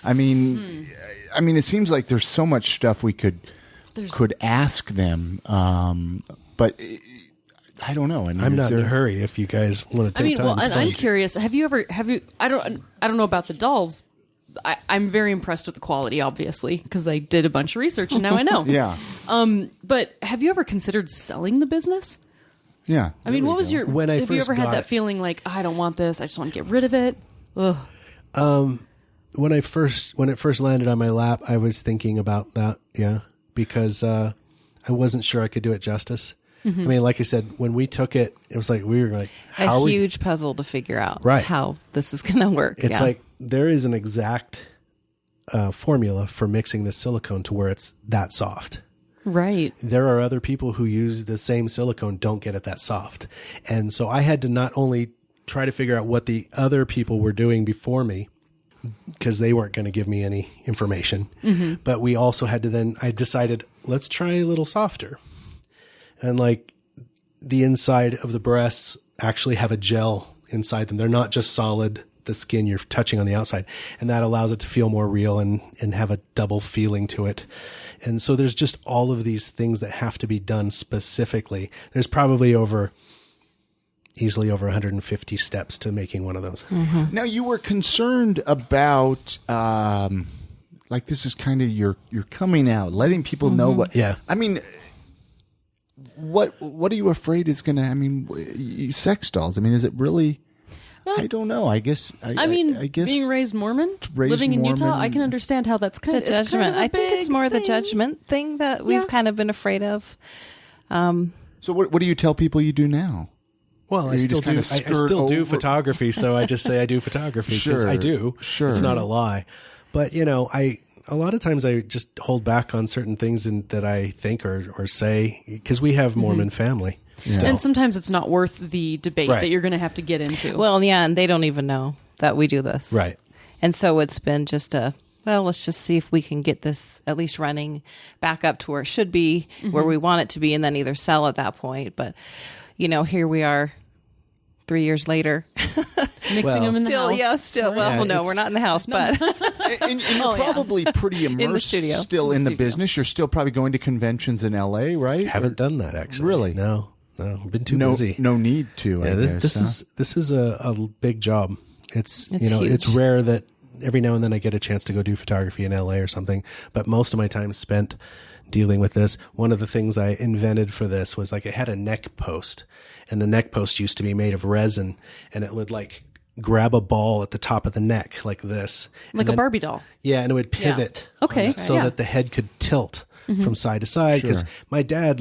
I mean, it seems like there's so much stuff we could ask them, but I don't know. I mean, I'm not in a hurry if you guys want to take time. And I'm curious. Have you? I don't know about the dolls. I'm very impressed with the quality, obviously, because I did a bunch of research and now I know. Yeah. But have you ever considered selling the business? Yeah. I mean, what was your? When I have you first ever had got that it- feeling like, I don't want this, I just want to get rid of it? Ugh. When it first landed on my lap, I was thinking about that. Yeah, because I wasn't sure I could do it justice. I mean, like I said, when we took it, it was like we were like, A huge puzzle to figure out Right. how this is going to work. It's like there is an exact formula for mixing this silicone to where it's that soft. Right. There are other people who use the same silicone, don't get it that soft. And so I had to not only try to figure out what the other people were doing before me, because they weren't going to give me any information, but we also had to I decided, let's try a little softer. And like the inside of the breasts actually have a gel inside them. They're not just solid, the skin you're touching on the outside. And that allows it to feel more real and have a double feeling to it. And so there's just all of these things that have to be done specifically. There's probably easily over 150 steps to making one of those. Now, you were concerned about, like, this is kind of your coming out, letting people know what. Yeah. I mean, what are you afraid is going to? I mean, sex dolls. I mean, is it really? I don't know. I guess. I guess being raised Mormon, living in Utah, I can understand how that's kind the of judgment. I think it's more the thing. judgment thing that we've kind of been afraid of. So, what do you tell people you do now? Well, I you still just do. kinda I skirt still do over- photography, so I just say I do photography because I do. Sure. It's not a lie, but a lot of times I just hold back on certain things that I think or say because we have Mormon family. Still. And sometimes it's not worth the debate Right. that you're going to have to get into. Well, yeah, and they don't even know that we do this. Right. And so it's been just let's just see if we can get this at least running back up to where it should be, where we want it to be, and then either sell at that point. But, here we are 3 years later. mixing them in the house. Well, no, we're not in the house, but And you're probably pretty immersed studio. still in the business. You're still probably going to conventions in LA, right? Haven't done that actually. Really? No. I've been too busy. No need to. Yeah, I this guess, is a big job. It's It's it's huge. rare that every now and then I get a chance to go do photography in LA or something, but most of my time is spent dealing with this. One of the things I invented for this was like it had a neck post, and the neck post used to be made of resin, and it would like grab a ball at the top of the neck like this. Like a Barbie doll. Yeah, and it would pivot Okay. so that the head could tilt from side to side. Because my dad,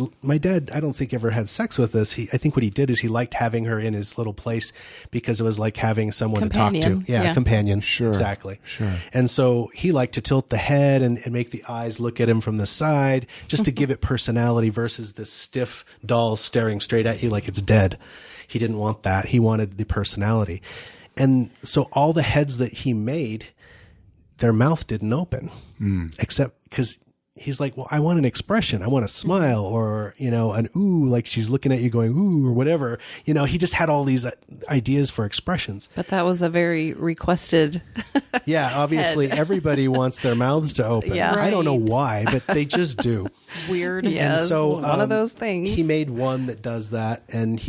I don't think ever had sex with this. I think what he did is he liked having her in his little place because it was like having someone to talk to. Yeah, companion. Sure. Exactly. Sure. And so he liked to tilt the head and make the eyes look at him from the side just to give it personality versus this stiff doll staring straight at you like it's dead. He didn't want that. He wanted the personality. And so all the heads that he made, their mouth didn't open, except because he's like, well, I want an expression. I want a smile or, an ooh, like she's looking at you going, ooh, or whatever. He just had all these ideas for expressions. But that was a very requested. Yeah, obviously everybody wants their mouths to open. Yeah. I don't know Right. why, but they just do. Weird. Yes, And so one of those things. He made one that does that, and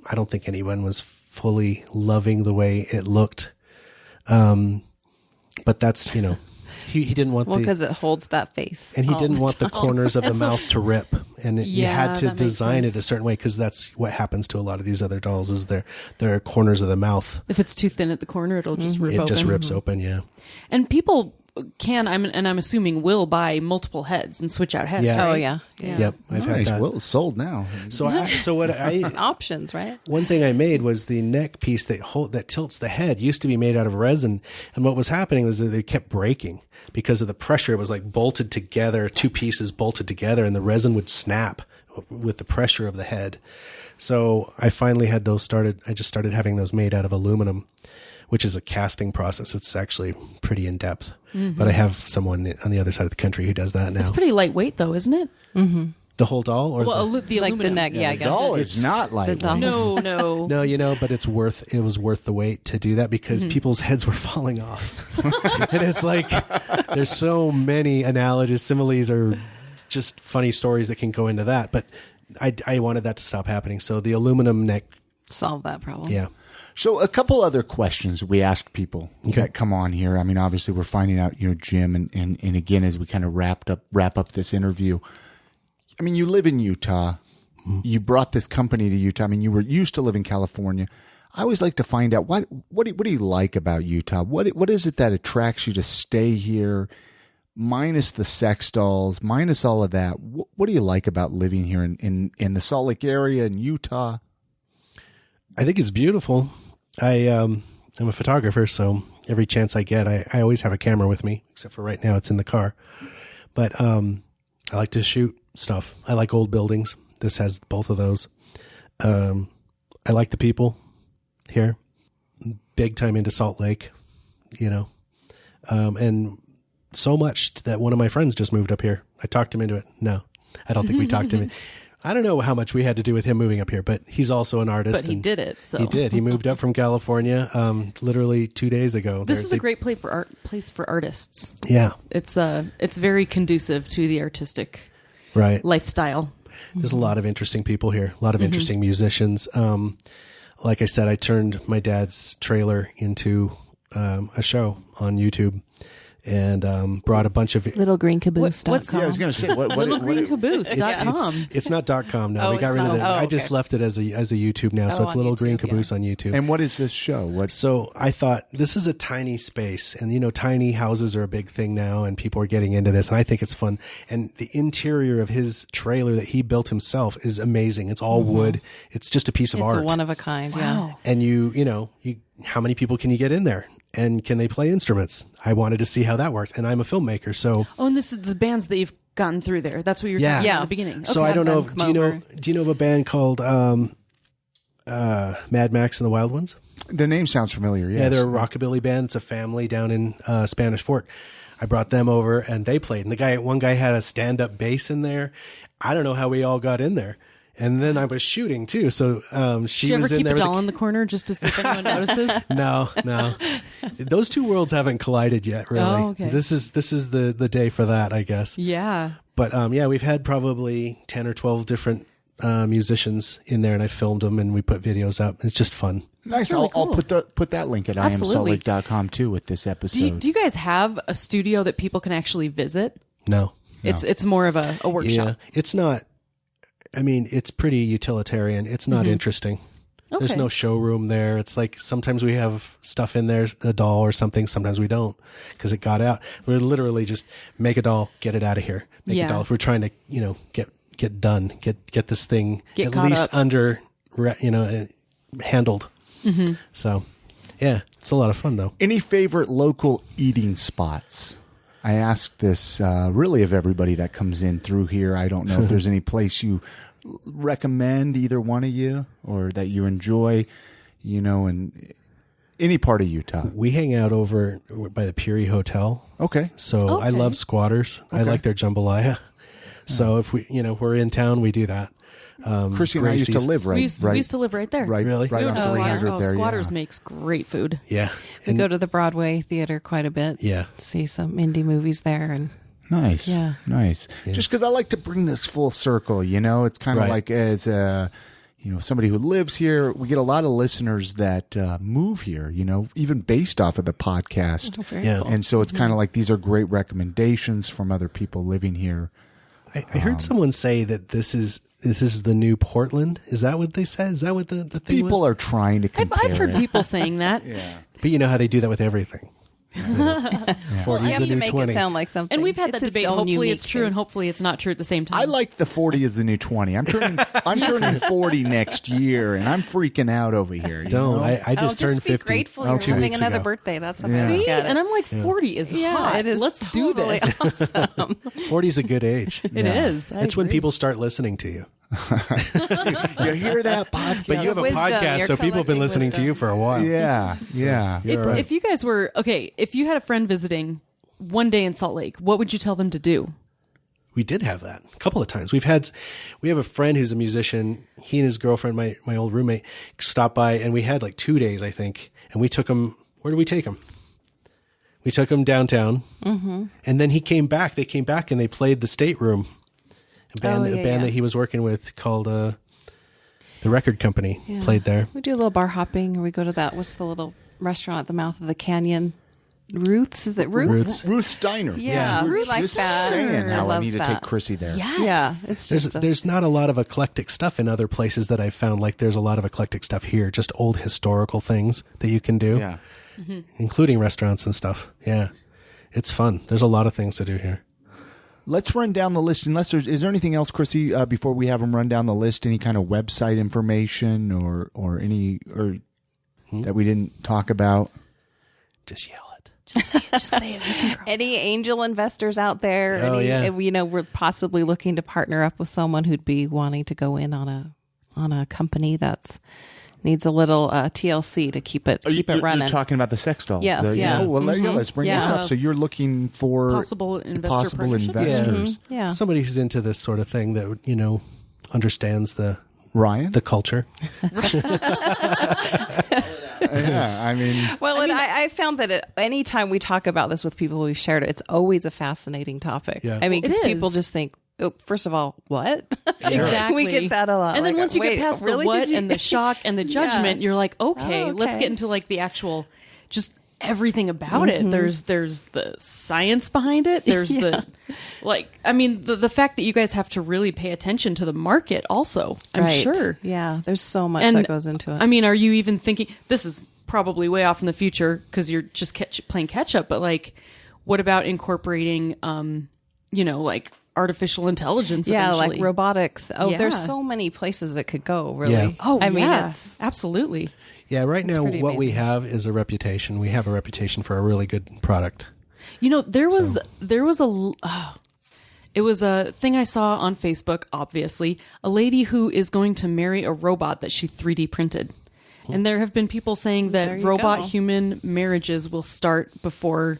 I don't think anyone was fully loving the way it looked. But that's, he didn't want because it holds that face. and he all didn't the want the time. corners of the mouth to rip. And you Yeah, had to that makes design it sense. a certain way because that's what happens to a lot of these other dolls is their corners of the mouth. If it's too thin at the corner, it'll just rip It open. just rips open, yeah. And people I'm assuming will buy multiple heads and switch out heads. Yeah. Oh, right? yeah. Yep, I've had Nice. that. Well, it's sold now. So what I Options, right? one thing I made was the neck piece that tilts the head used to be made out of resin, and what was happening was that they kept breaking because of the pressure. It was like bolted together, two pieces bolted together, and the resin would snap with the pressure of the head. So I finally had those started. I just started having those made out of aluminum, which is a casting process. It's actually pretty in depth, but I have someone on the other side of the country who does that now. It's pretty lightweight, though, isn't it? The whole doll, or Well, the, the Like the aluminum. neck. Yeah, I got doll it. is not like doll. No. no, but it was worth the wait to do that because people's heads were falling off. And it's like, there's so many analogies, similes, or just funny stories that can go into that. But I wanted that to stop happening. So the aluminum neck, Solve that problem. yeah. So a couple other questions we ask people that come on here. I mean, obviously we're finding out, Jim, and again, as we kind of wrap up this interview, I mean, you live in Utah. You brought this company to Utah. I mean, you used to live in California. I always like to find out what do you like about Utah? What is it that attracts you to stay here? Minus the sex dolls, minus all of that. What do you like about living here in the Salt Lake area in Utah? I think it's beautiful. I'm a photographer, so every chance I get, I always have a camera with me, except for right now it's in the car. But I like to shoot stuff. I like old buildings. This has both of those. I like the people here. Big time into Salt Lake, and so much that one of my friends just moved up here. I talked him into it. No, I don't think we talked him. I don't know how much we had to do with him moving up here, but he's also an artist. But he did it. So He did. He moved up from California literally 2 days ago. This is a great place for artists. Yeah, It's very conducive to the artistic right. lifestyle. There's a lot of interesting people here, a lot of interesting musicians. Like I said, I turned my dad's trailer into a show on YouTube and brought a bunch of littlegreencaboose.com. Yeah, I was going to say LittleGreenCaboose.com. It's not .com now. Oh, we got it's rid of not? it. Oh, I just okay. left it as a YouTube now, so it's on Little YouTube, Green Caboose on YouTube. And what is this show? So I thought this is a tiny space, and tiny houses are a big thing now, and people are getting into this, and I think it's fun. And the interior of his trailer that he built himself is amazing. It's all wood. It's just a piece of It's art. a one of a kind. Yeah. And you how many people can you get in there? And can they play instruments? I wanted to see how that worked, and I'm a filmmaker, so Oh, and this is the bands that you've gotten through there. That's what you're talking about at the beginning. So Okay. I don't know. them Do you come know? over. Do you know of a band called Mad Max and the Wild Ones? The name sounds familiar. Yes. Yeah, they're a rockabilly band. It's a family down in Spanish Fork. I brought them over and they played. And one guy had a stand-up bass in there. I don't know how we all got in there. And then I was shooting too. So she Did you ever was in keep there. a doll in the corner just to see if anyone notices? No. Those two worlds haven't collided yet, really. Oh, okay. This is the day for that, I guess. Yeah. But we've had probably 10 or 12 different musicians in there, and I filmed them, and we put videos up. It's just fun. Nice. really I'll cool. put that link at Absolutely. IamSaltLake.com too with this episode. Do you guys have a studio that people can actually visit? No. It's more of a workshop. Yeah. It's not, I mean, it's pretty utilitarian. It's not interesting. There's Okay. no showroom there. It's like sometimes we have stuff in there, a doll or something. Sometimes we don't because it got out. We're literally just make a doll, get it out of here. Make Yeah. a doll. We're trying to, get done, get this thing Get at caught least up. under, handled. So, yeah, it's a lot of fun though. Any favorite local eating spots? I ask this really of everybody that comes in through here. I don't know if there's any place you recommend, either one of you, or that you enjoy, in any part of Utah. We hang out over by the Peary Hotel. Okay. So I love Squatters. I like their jambalaya. So if we're in town, we do that. Chrissy and I used to Gracie's. live We used to live right there. Right, Really? right We on went to 300 Squatter- there. Squatters yeah. makes great food. Yeah. We go to the Broadway Theater quite a bit. Yeah. See some indie movies there. And Nice. Yeah. Nice. Just because I like to bring this full circle, it's kind of Right. like as somebody who lives here, we get a lot of listeners that move here, even based off of the podcast. very Yeah. cool. And so it's kind of like these are great recommendations from other people living here. I heard someone say that this is the new Portland. Is that what they said? Is that what the thing People was? are trying to compare I've heard it. people saying that. But you know how they do that with everything. 40 you is have the to new make 20. it sound like something. And we've had that It's its debate. own Hopefully unique it's true thing. and hopefully it's not true at the same time. I like the 40 as the new 20. I'm turning 40 next year, and I'm freaking out over here. Don't. know? I just turned be 50. grateful you're 2 having weeks another ago. birthday. That's how Yeah. I See? look at it. And I'm like, 40 is hot. it is Let's totally do this. awesome. 40 is a good age. It is. It's when people start listening to you. You hear that podcast? But you have a Wisdom. podcast, You're so people have been collecting listening to wisdom. you for a while. Yeah, yeah. If you guys were, if you had a friend visiting one day in Salt Lake, what would you tell them to do? We did have that a couple of times. We have a friend who's a musician. He and his girlfriend, my old roommate, stopped by, and we had like 2 days, I think. And we took him. Where did we take him? We took him downtown, and then he came back. They came back and they played the State Room, a band that he was working with called the record company played there. We do a little bar hopping, or we go to that. What's the little restaurant at the mouth of the canyon? Ruth's? Is it Ruth's? Ruth's Diner. Yeah, We're we like just that. saying I how I love need to that. take Chrissy there. Yeah, it's just There's not a lot of eclectic stuff in other places that I've found. Like there's a lot of eclectic stuff here, just old historical things that you can do, Yeah. including restaurants and stuff. Yeah, it's fun. There's a lot of things to do here. Let's run down the list. Unless is there anything else, Chrissy, before we have them run down the list? Any kind of website information or any that we didn't talk about? Just yell it. Just say it. We can grow. any angel investors out there. Oh, yeah. We're possibly looking to partner up with someone who'd be wanting to go in on a company that's needs a little TLC to keep it running. You're talking about the sex dolls. Yes, yeah. Oh, well, let's bring this Yeah. up. So you're looking for Possible investor possible partnerships? investors. Yeah. Somebody who's into this sort of thing that understands the Ryan? culture. Yeah, I mean... Well, I found that anytime we talk about this with people we've shared it, it's always a fascinating topic. Yeah. I mean, It because is. people just think, oh, first of all, what? Exactly. We get that a lot. And then Like, once you wait, get past really? the what Did you- and the shock and the judgment, Yeah. you're like, okay, Oh, let's okay. get into like the actual, just everything about it. There's the science behind it. There's the the fact that you guys have to really pay attention to the market also, I'm Right. sure. Yeah, there's so much And that goes into it. I mean, are you even thinking, this is probably way off in the future because you're just playing catch up, but like, what about incorporating, like artificial intelligence? yeah, eventually? like robotics. Oh, there's Yeah. so many places it could go, really. Yeah. Oh, I mean, yeah, it's absolutely. Yeah, right now pretty what we amazing. have is a reputation. We have a reputation for a really good product. There was it was a thing I saw on Facebook, obviously, a lady who is going to marry a robot that she 3D printed. And there have been people saying There that you robot go. human marriages will start before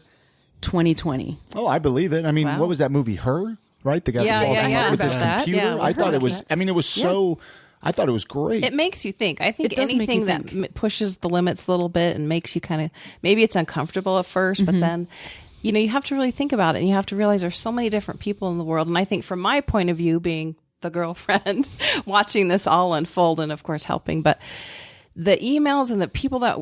2020. Oh, I believe it. I mean, Wow. what was that movie, Her? Right? The guy Yeah, that falls yeah, in yeah. love with his About that. computer. Yeah, I we've thought heard it of was, that. I mean, it was so, I thought it was great. It makes you think. I think It does make anything you that think. pushes the limits a little bit and makes you kind of, maybe it's uncomfortable at 1st, but then, you have to really think about it, and you have to realize there's so many different people in the world. And I think from my point of view, being the girlfriend watching this all unfold and of course helping. But the emails and the people that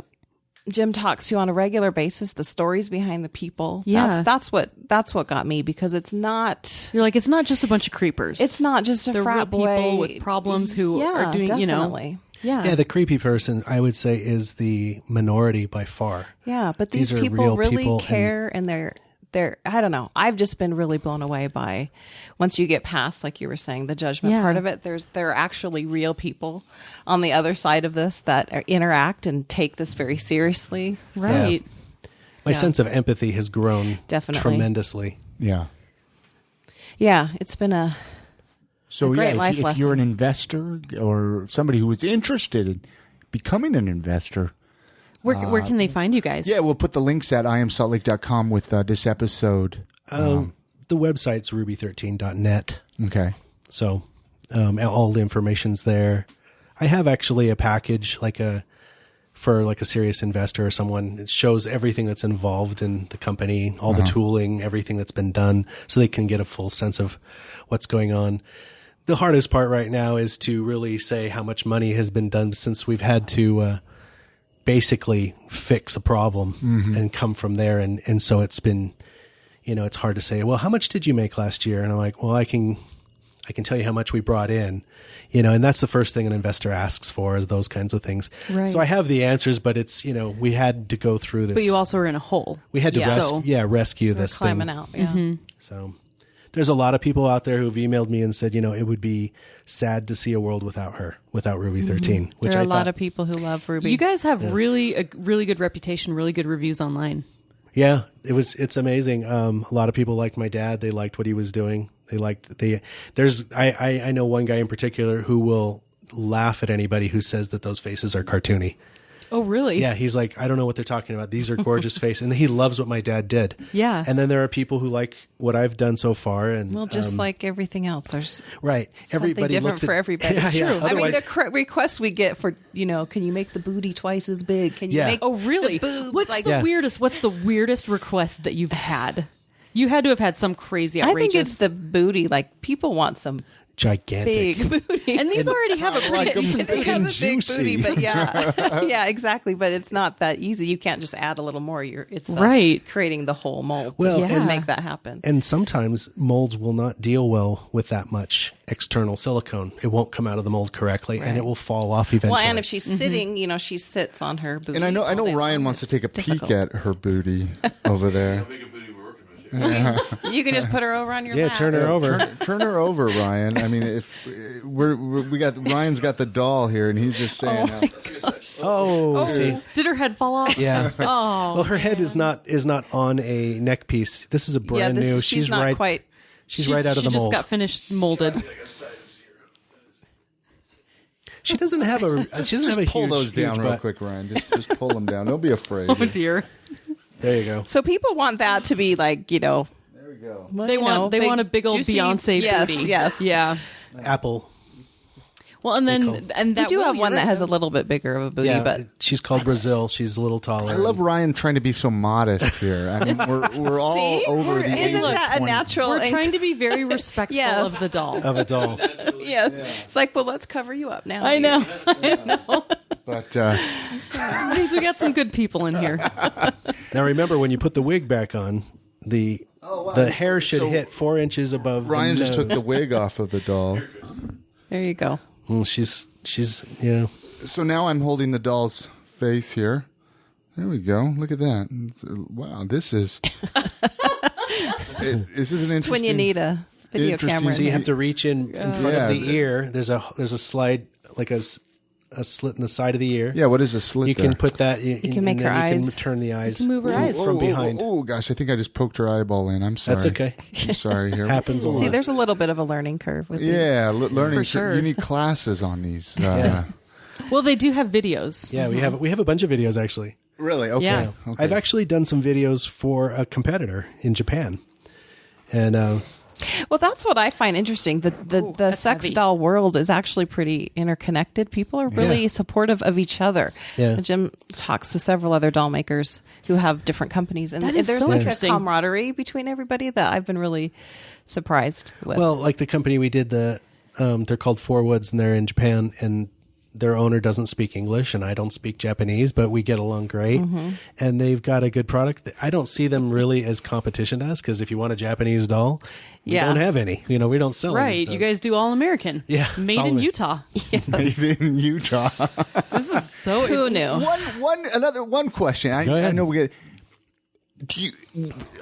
Jim talks to on a regular basis, the stories behind the people. Yeah. That's what got me, because it's not, You're like, it's not just a bunch of creepers. it's not just a They're real frat boy people with problems who are doing, definitely. Yeah, the creepy person, I would say, is the minority by far. Yeah, but these are people real really people, care, and they're I don't know. I've just been really blown away by, once you get past, like you were saying, the judgment Yeah. part of it. There are actually real people on the other side of this that interact and take this very seriously. right. My Yeah. sense of empathy has grown Definitely. tremendously. Yeah. Yeah, it's been a So great yeah, life if you're lesson. an investor or somebody who is interested in becoming an investor, Where can they find you guys? yeah, we'll put the links at iamsaltlake.com with this episode. The website's ruby13.net. Okay. So all the information's there. I have actually a package for a serious investor or someone. It shows everything that's involved in the company, all the tooling, everything that's been done, so they can get a full sense of what's going on. The hardest part right now is to really say how much money has been done, since we've had to basically fix a problem and come from there. And so it's been, it's hard to say, well, how much did you make last year? And I'm like, well, I can tell you how much we brought in, and that's the first thing an investor asks for, is those kinds of things. Right. So I have the answers, but it's, we had to go through this. But you also are in a hole. we had to Yeah. rescue we're this climbing thing. out. Yeah. So there's a lot of people out there who've emailed me and said, it would be sad to see a world without her, without Ruby 13, which There are I a lot thought, of people who love Ruby. You guys have a really good reputation, really good reviews online. yeah, it's amazing. A lot of people liked my dad. They liked what he was doing. I know one guy in particular who will laugh at anybody who says that those faces are cartoony. Oh, really? Yeah, he's like, I don't know what they're talking about. These are gorgeous faces. And he loves what my dad did. Yeah. And then there are people who like what I've done so far. And well, just like everything else, there's right. something Everybody different looks at, for everybody. Yeah, It's yeah. true. I mean, Otherwise, the requests we get for, can you make the booty twice as big? Can you Yeah. make Oh, really? the boobs What's like the Yeah. weirdest? What's the weirdest request that you've had? You had to have had some crazy I outrageous. think it's the booty. Like, people want some gigantic. big booty. and these already have a pretty like 'em decent they big have and a big juicy. booty, but yeah, yeah, exactly. But it's not that easy. You can't just add a little more. It's Right. creating the whole mold. Well, to and- make that happen. And sometimes molds will not deal well with that much external silicone. It won't come out of the mold correctly, and it will fall off eventually. Well, and if she's sitting, she sits on her booty. And I know all day Ryan long. wants to It's take a peek difficult. at her booty over there. You can just put her over on your lap. turn her over. Turn her over, Ryan. I mean, if Ryan's got the doll here, and he's just saying, Oh, see. Did her head fall off? Yeah. Oh. Well, her head is not on a neck piece. This is a brand Yeah, new. she's not right. quite. She's right out of the She mold. just got finished molded. She doesn't have a. She doesn't have a pull huge, those down huge real butt. quick, Ryan. Just pull them down. Don't be afraid. Oh dear. There you go. So people want that to be like, There we go. They want a big old juicy- Beyonce yes, booty. Yes, Yeah. Apple. Well, and then and We that do will have be one that right. has a little bit bigger of a booty, Yeah, but she's called Brazil. She's a little taller. I love Ryan trying to be so modest here. I mean, we're all See? over the age isn't of that a 20. natural? We're trying to be very respectful Yes. of the doll. of a doll. Yes, it's like, well, let's cover you up now. I know. But It means we got some good people in here. Now remember, when you put the wig back on, the hair should hit 4 inches above. Ryan the just took nose. the wig off of the doll. There you go. She's So now I'm holding the doll's face here. There we go. Look at that. Wow, this is this is an interesting. It's when you need a video Interesting. camera. So you have to reach in front Yeah. of the ear. There's a slide, like a slit in the side of the ear. Yeah, what is a slit? You can there? put that. You can make her You eyes. can turn the eyes. can move her eyes. from behind. Oh, gosh, I think I just poked her eyeball in. I'm sorry. That's okay. I'm sorry. Here Happens a See, lot. there's a little bit of a learning curve with you. Yeah, learning. For sure. You need classes on these. Well, they do have videos. Yeah, we have a bunch of videos actually. Really? Okay. Yeah. Okay. I've actually done some videos for a competitor in Japan, and Well, that's what I find interesting. The that's sex heavy. doll world is actually pretty interconnected. People are really Yeah. supportive of each other. Yeah. Jim talks to several other doll makers who have different companies, and That is there's so like a interesting. camaraderie between everybody that I've been really surprised with. well, like the company we did the They're called Four Woods, and they're in Japan, and their owner doesn't speak English, and I don't speak Japanese, but we get along great. And they've got a good product. I don't see them really as competition to us, because if you want a Japanese doll, we don't have any. We don't sell any. Right. You guys do all American. Yeah, Made in Utah. Made in Utah. This is so Who knew? One question. Go ahead. I know we get.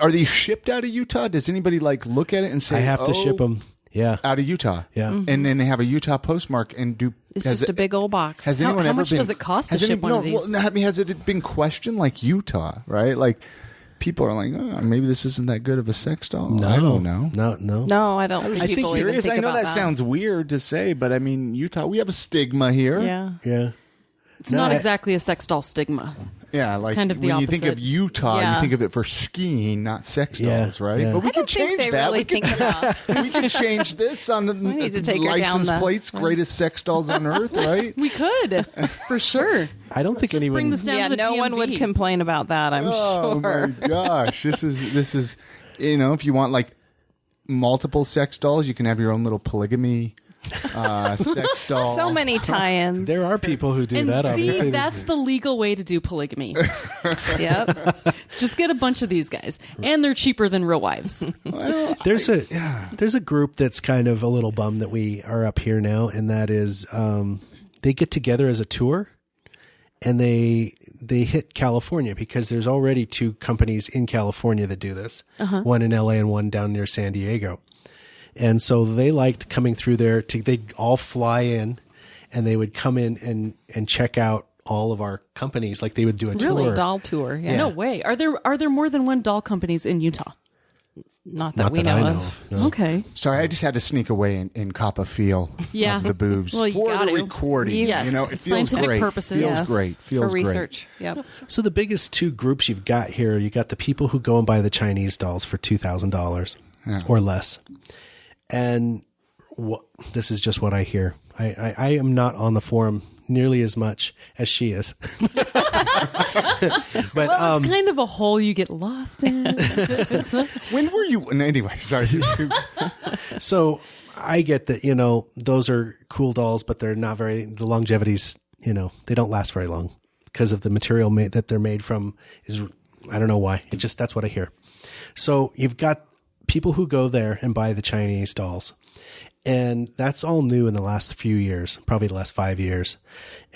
Are these shipped out of Utah? Does anybody look at it and say I have to ship them? Yeah. out of Utah? Yeah. And then they have a Utah postmark and do. It's just a big old box. Has anyone how ever much been, does it cost to has any- ship one of no, these? Well, I mean, has it been questioned like Utah, right? Like people are like, oh, maybe this isn't that good of a sex doll. No. I don't know. No. No, I don't think I think people even curious. think I know about that sounds weird to say, but I mean, Utah, we have a stigma here. Yeah. Yeah. It's not exactly a sex doll stigma. Yeah, like kind of the when you think of opposite. Utah, Yeah. you think of it for skiing, not sex Yeah, dolls, right? yeah. But we I can don't think change they that. really we can, think about. we can change this on the need to take her down license the- plates, greatest sex dolls on earth, right? We could, for sure. I don't think Just bring anyone. this down Yeah, to the no one DMV. would complain about that, I'm Oh sure. my gosh, this is if you want like multiple sex dolls, you can have your own little polygamy sex doll. So many tie-ins. There are people who do And that. see, Obviously, that's the legal way to do polygamy. Yep. Just get a bunch of these guys, and they're cheaper than real wives. there's a group that's kind of a little bummed that we are up here now, and that is they get together as a tour, and they hit California because there's already two companies in California that do this, one in LA and one down near San Diego. And so they liked coming through there. They'd all fly in, and they would come in and check out all of our companies. Like they would do a Really? tour. Doll tour. Yeah. No way. Are there more than one doll companies in Utah? Not that Not we that I know know of. of. No. Okay. Sorry, I just had to sneak away and cop a feel Yeah. of the boobs Well, you for the gotta. recording. Yes. You know, it feels Scientific great. purposes. Feels Yes. great. Feels For great. research. Yep. So the biggest two groups you've got here, you got the people who go and buy the Chinese dolls for $2,000 or less. And this is just what I hear. I am not on the forum nearly as much as she is. But Well, it's kind of a hole you get lost in. When were you? Anyway, sorry. so I get that, those are cool dolls, but they're not the longevities, they don't last very long because of the material that they're made from I don't know why. That's what I hear. So you've got people who go there and buy the Chinese dolls. And that's all new in the last few years, probably the last 5 years.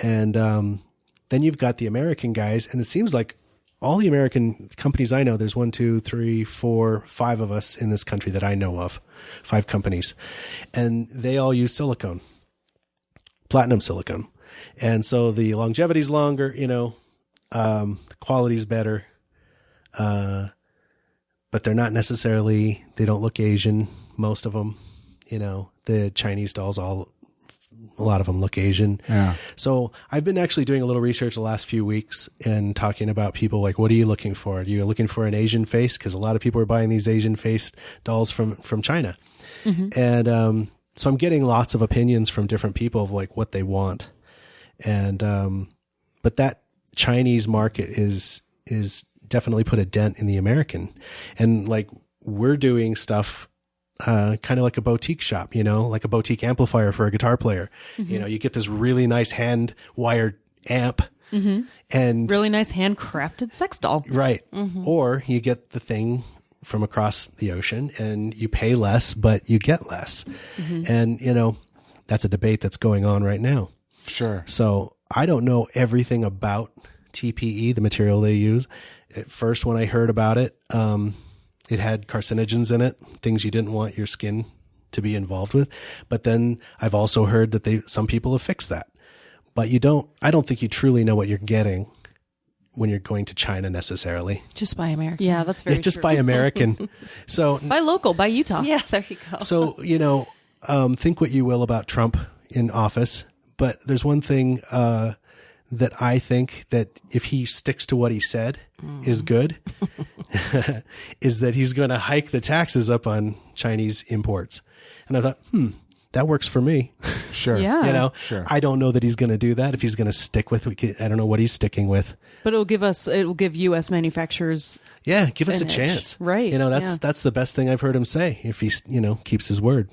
And then you've got the American guys, and it seems like all the American companies I know, there's 1, 2, 3, 4, 5 of us in this country that I know of, 5 companies. And they all use silicone, platinum silicone. And so the longevity's longer, the quality's better. But they're not necessarily, they don't look Asian, most of them. The Chinese dolls, a lot of them look Asian. Yeah. So I've been actually doing a little research the last few weeks and talking about people like, what are you looking for? Are you looking for an Asian face? Because a lot of people are buying these Asian faced dolls from China. Mm-hmm. And so I'm getting lots of opinions from different people of like what they want. And but that Chinese market is definitely put a dent in the American. And like we're doing stuff kind of like a boutique shop, like a boutique amplifier for a guitar player. Mm-hmm. You get this really nice hand wired amp and Really nice handcrafted sex doll. right. Mm-hmm. Or you get the thing from across the ocean and you pay less, but you get less. Mm-hmm. And, that's a debate that's going on right now. Sure. So I don't know everything about TPE, the material they use. At first, when I heard about it, it had carcinogens in it, things you didn't want your skin to be involved with. But then I've also heard that some people have fixed that. But I don't think you truly know what you're getting when you're going to China necessarily. Just buy American. Yeah, that's very Just true. buy American. So, Buy local, buy Utah. Yeah, there you go. so, think what you will about Trump in office, but there's one thing, that I think that if he sticks to what he said is good, is that he's going to hike the taxes up on Chinese imports. And I thought, that works for me. Sure. Yeah. Sure. I don't know that he's going to do that. If he's going to stick with, I don't know what he's sticking with. But it will give U.S. manufacturers. Yeah. Give us a An edge. chance. Right, That's yeah. the best thing I've heard him say. If he, keeps his word.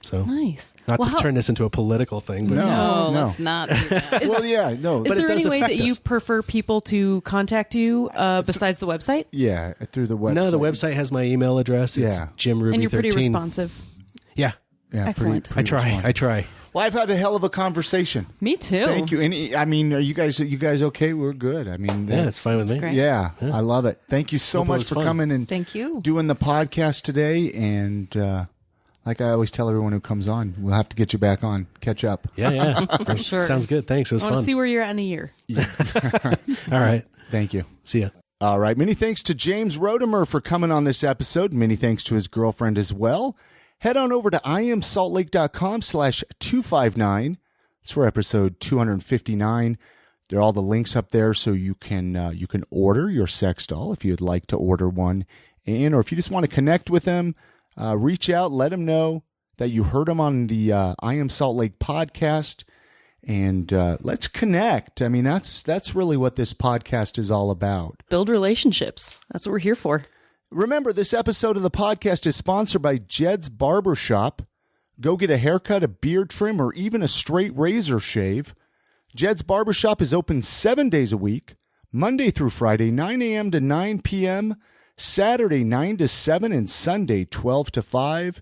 So Nice. not Well, to turn this into a political thing, but No, no. let's not do that. Well, yeah, no. Is But it there any does way that affect you us. prefer people to contact you besides the website? Yeah, through the website. no, the website has my email address. It's Yeah. JimRuby13. And you're pretty responsive. Yeah, Yeah, Excellent. I try. Well, I've had a hell of a conversation. Me too. Thank you. And I mean, are you guys okay? We're good. I mean, Yeah, it's fine with me. great. Yeah, I love it. Thank you so Hope it much was for fun. coming and Thank you. doing the podcast today. And like I always tell everyone who comes on, we'll have to get you back on, catch up. Yeah. For sure. Sounds good. Thanks. It was I want fun. to see where you're at in a year. All right. Thank you. See ya. All right. Many thanks to James Rhodimer for coming on this episode. Many thanks to his girlfriend as well. Head on over to iamsaltlake.com/259. It's for episode 259. There are all the links up there, so you can order your sex doll if you'd like to order one, or if you just want to connect with them, reach out, let them know that you heard them on the I Am Salt Lake podcast, and let's connect. I mean, that's really what this podcast is all about. Build relationships. That's what we're here for. Remember, this episode of the podcast is sponsored by Jed's Barbershop. Go get a haircut, a beard trim, or even a straight razor shave. Jed's Barbershop is open 7 days a week, Monday through Friday, 9 a.m. to 9 p.m., Saturday, 9 to 7, and Sunday, 12 to 5.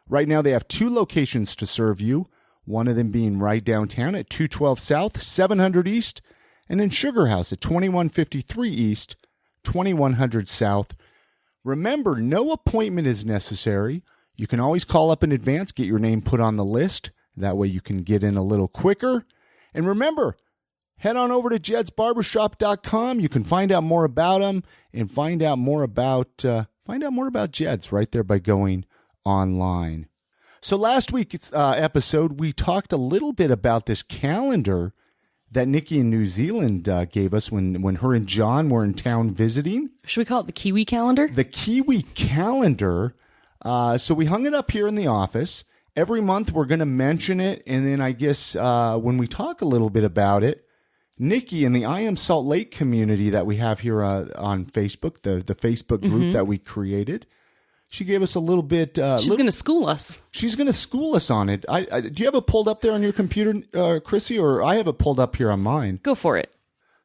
Right now, they have 2 locations to serve you, one of them being right downtown at 212 South, 700 East, and in Sugar House at 2153 East, 2100 South. Remember, no appointment is necessary. You can always call up in advance, get your name put on the list. That way you can get in a little quicker. And remember, head on over to jedsbarbershop.com. You can find out more about them and find out more about Jed's right there by going online. So last week's episode, we talked a little bit about this calendar that Nikki in New Zealand gave us when her and John were in town visiting. Should we call it the Kiwi calendar? The Kiwi calendar. So we hung it up here in the office. Every month we're going to mention it. And then I guess when we talk a little bit about it, Nikki in the I Am Salt Lake community that we have here on Facebook, the Facebook group that we created, she gave us a little bit. She's going to school us. She's going to school us on it. Do you have it pulled up there on your computer, Chrissy, or I have it pulled up here on mine? Go for it.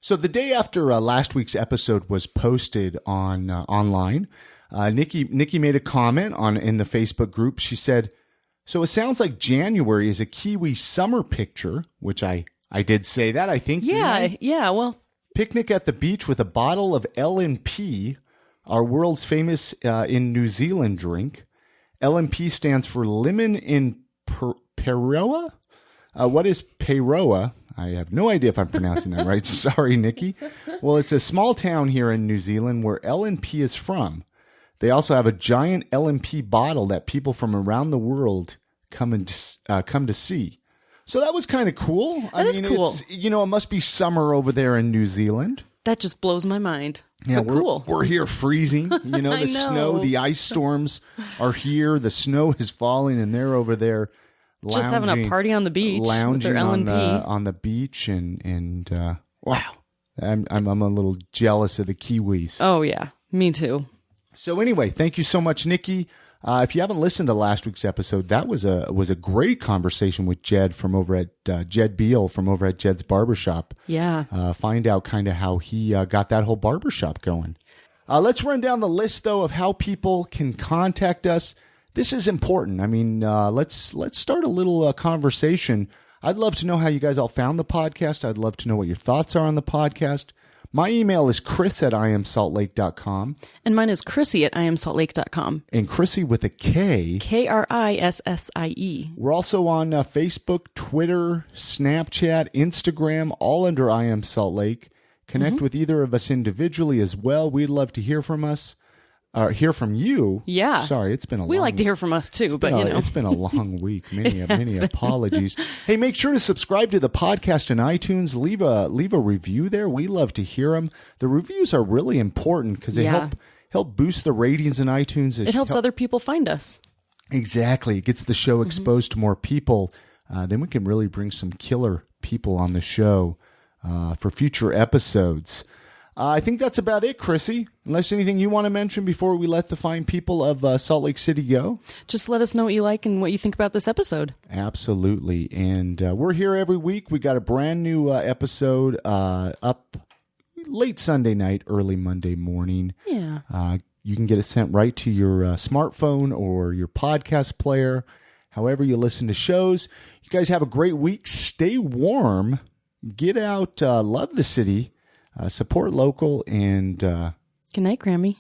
So the day after last week's episode was posted on online, Nikki made a comment in the Facebook group. She said, "So it sounds like January is a Kiwi summer picture," which I did say that, I think. Yeah. Well, Picnic at the beach with a bottle of L&P, our world's famous in New Zealand drink. L&P stands for Lemon in Peroa. What is Peroa? I have no idea if I'm pronouncing that right. Sorry, Nikki. Well, it's a small town here in New Zealand where L&P is from. They also have a giant L&P bottle that people from around the world come to see. So that was kind of cool. That is cool. It must be summer over there in New Zealand. that just blows my mind. Yeah, But cool. we're here freezing. The I snow, know. the ice storms are here. The snow is falling, and they're over there lounging, Just having a party on the beach with lounging their on L&P. on the beach, and wow, I'm a little jealous of the Kiwis. Oh yeah, me too. So anyway, thank you so much, Nikki. If you haven't listened to last week's episode, that was a great conversation with Jed from over at Jed Beal from over at Jed's Barbershop. Yeah. Find out kind of how he got that whole barbershop going. Let's run down the list though of how people can contact us. This is important. I mean, let's start a little conversation. I'd love to know how you guys all found the podcast. I'd love to know what your thoughts are on the podcast. My email is chris@iamsaltlake.com. And mine is Chrissy at iamsaltlake.com. And Chrissy with a K. KRISSIE. We're also on Facebook, Twitter, Snapchat, Instagram, all under I Am Salt Lake. Connect with either of us individually as well. We'd love to hear from us. Hear from you. Yeah. Sorry, it's been a long We like to hear from us too, but it's been a long week. Many apologies. Hey, make sure to subscribe to the podcast in iTunes. Leave a review there. We love to hear them. The reviews are really important because they help boost the ratings in iTunes. it helps other people find us. Exactly. It gets the show exposed to more people. Then we can really bring some killer people on the show for future episodes. I think that's about it, Chrissy. Unless anything you want to mention before we let the fine people of Salt Lake City go. Just let us know what you like and what you think about this episode. Absolutely. And we're here every week. We got a brand new episode up late Sunday night, early Monday morning. Yeah. You can get it sent right to your smartphone or your podcast player, however you listen to shows. You guys have a great week. Stay warm. Get out. Love the city. Support local. And good night, Grammy.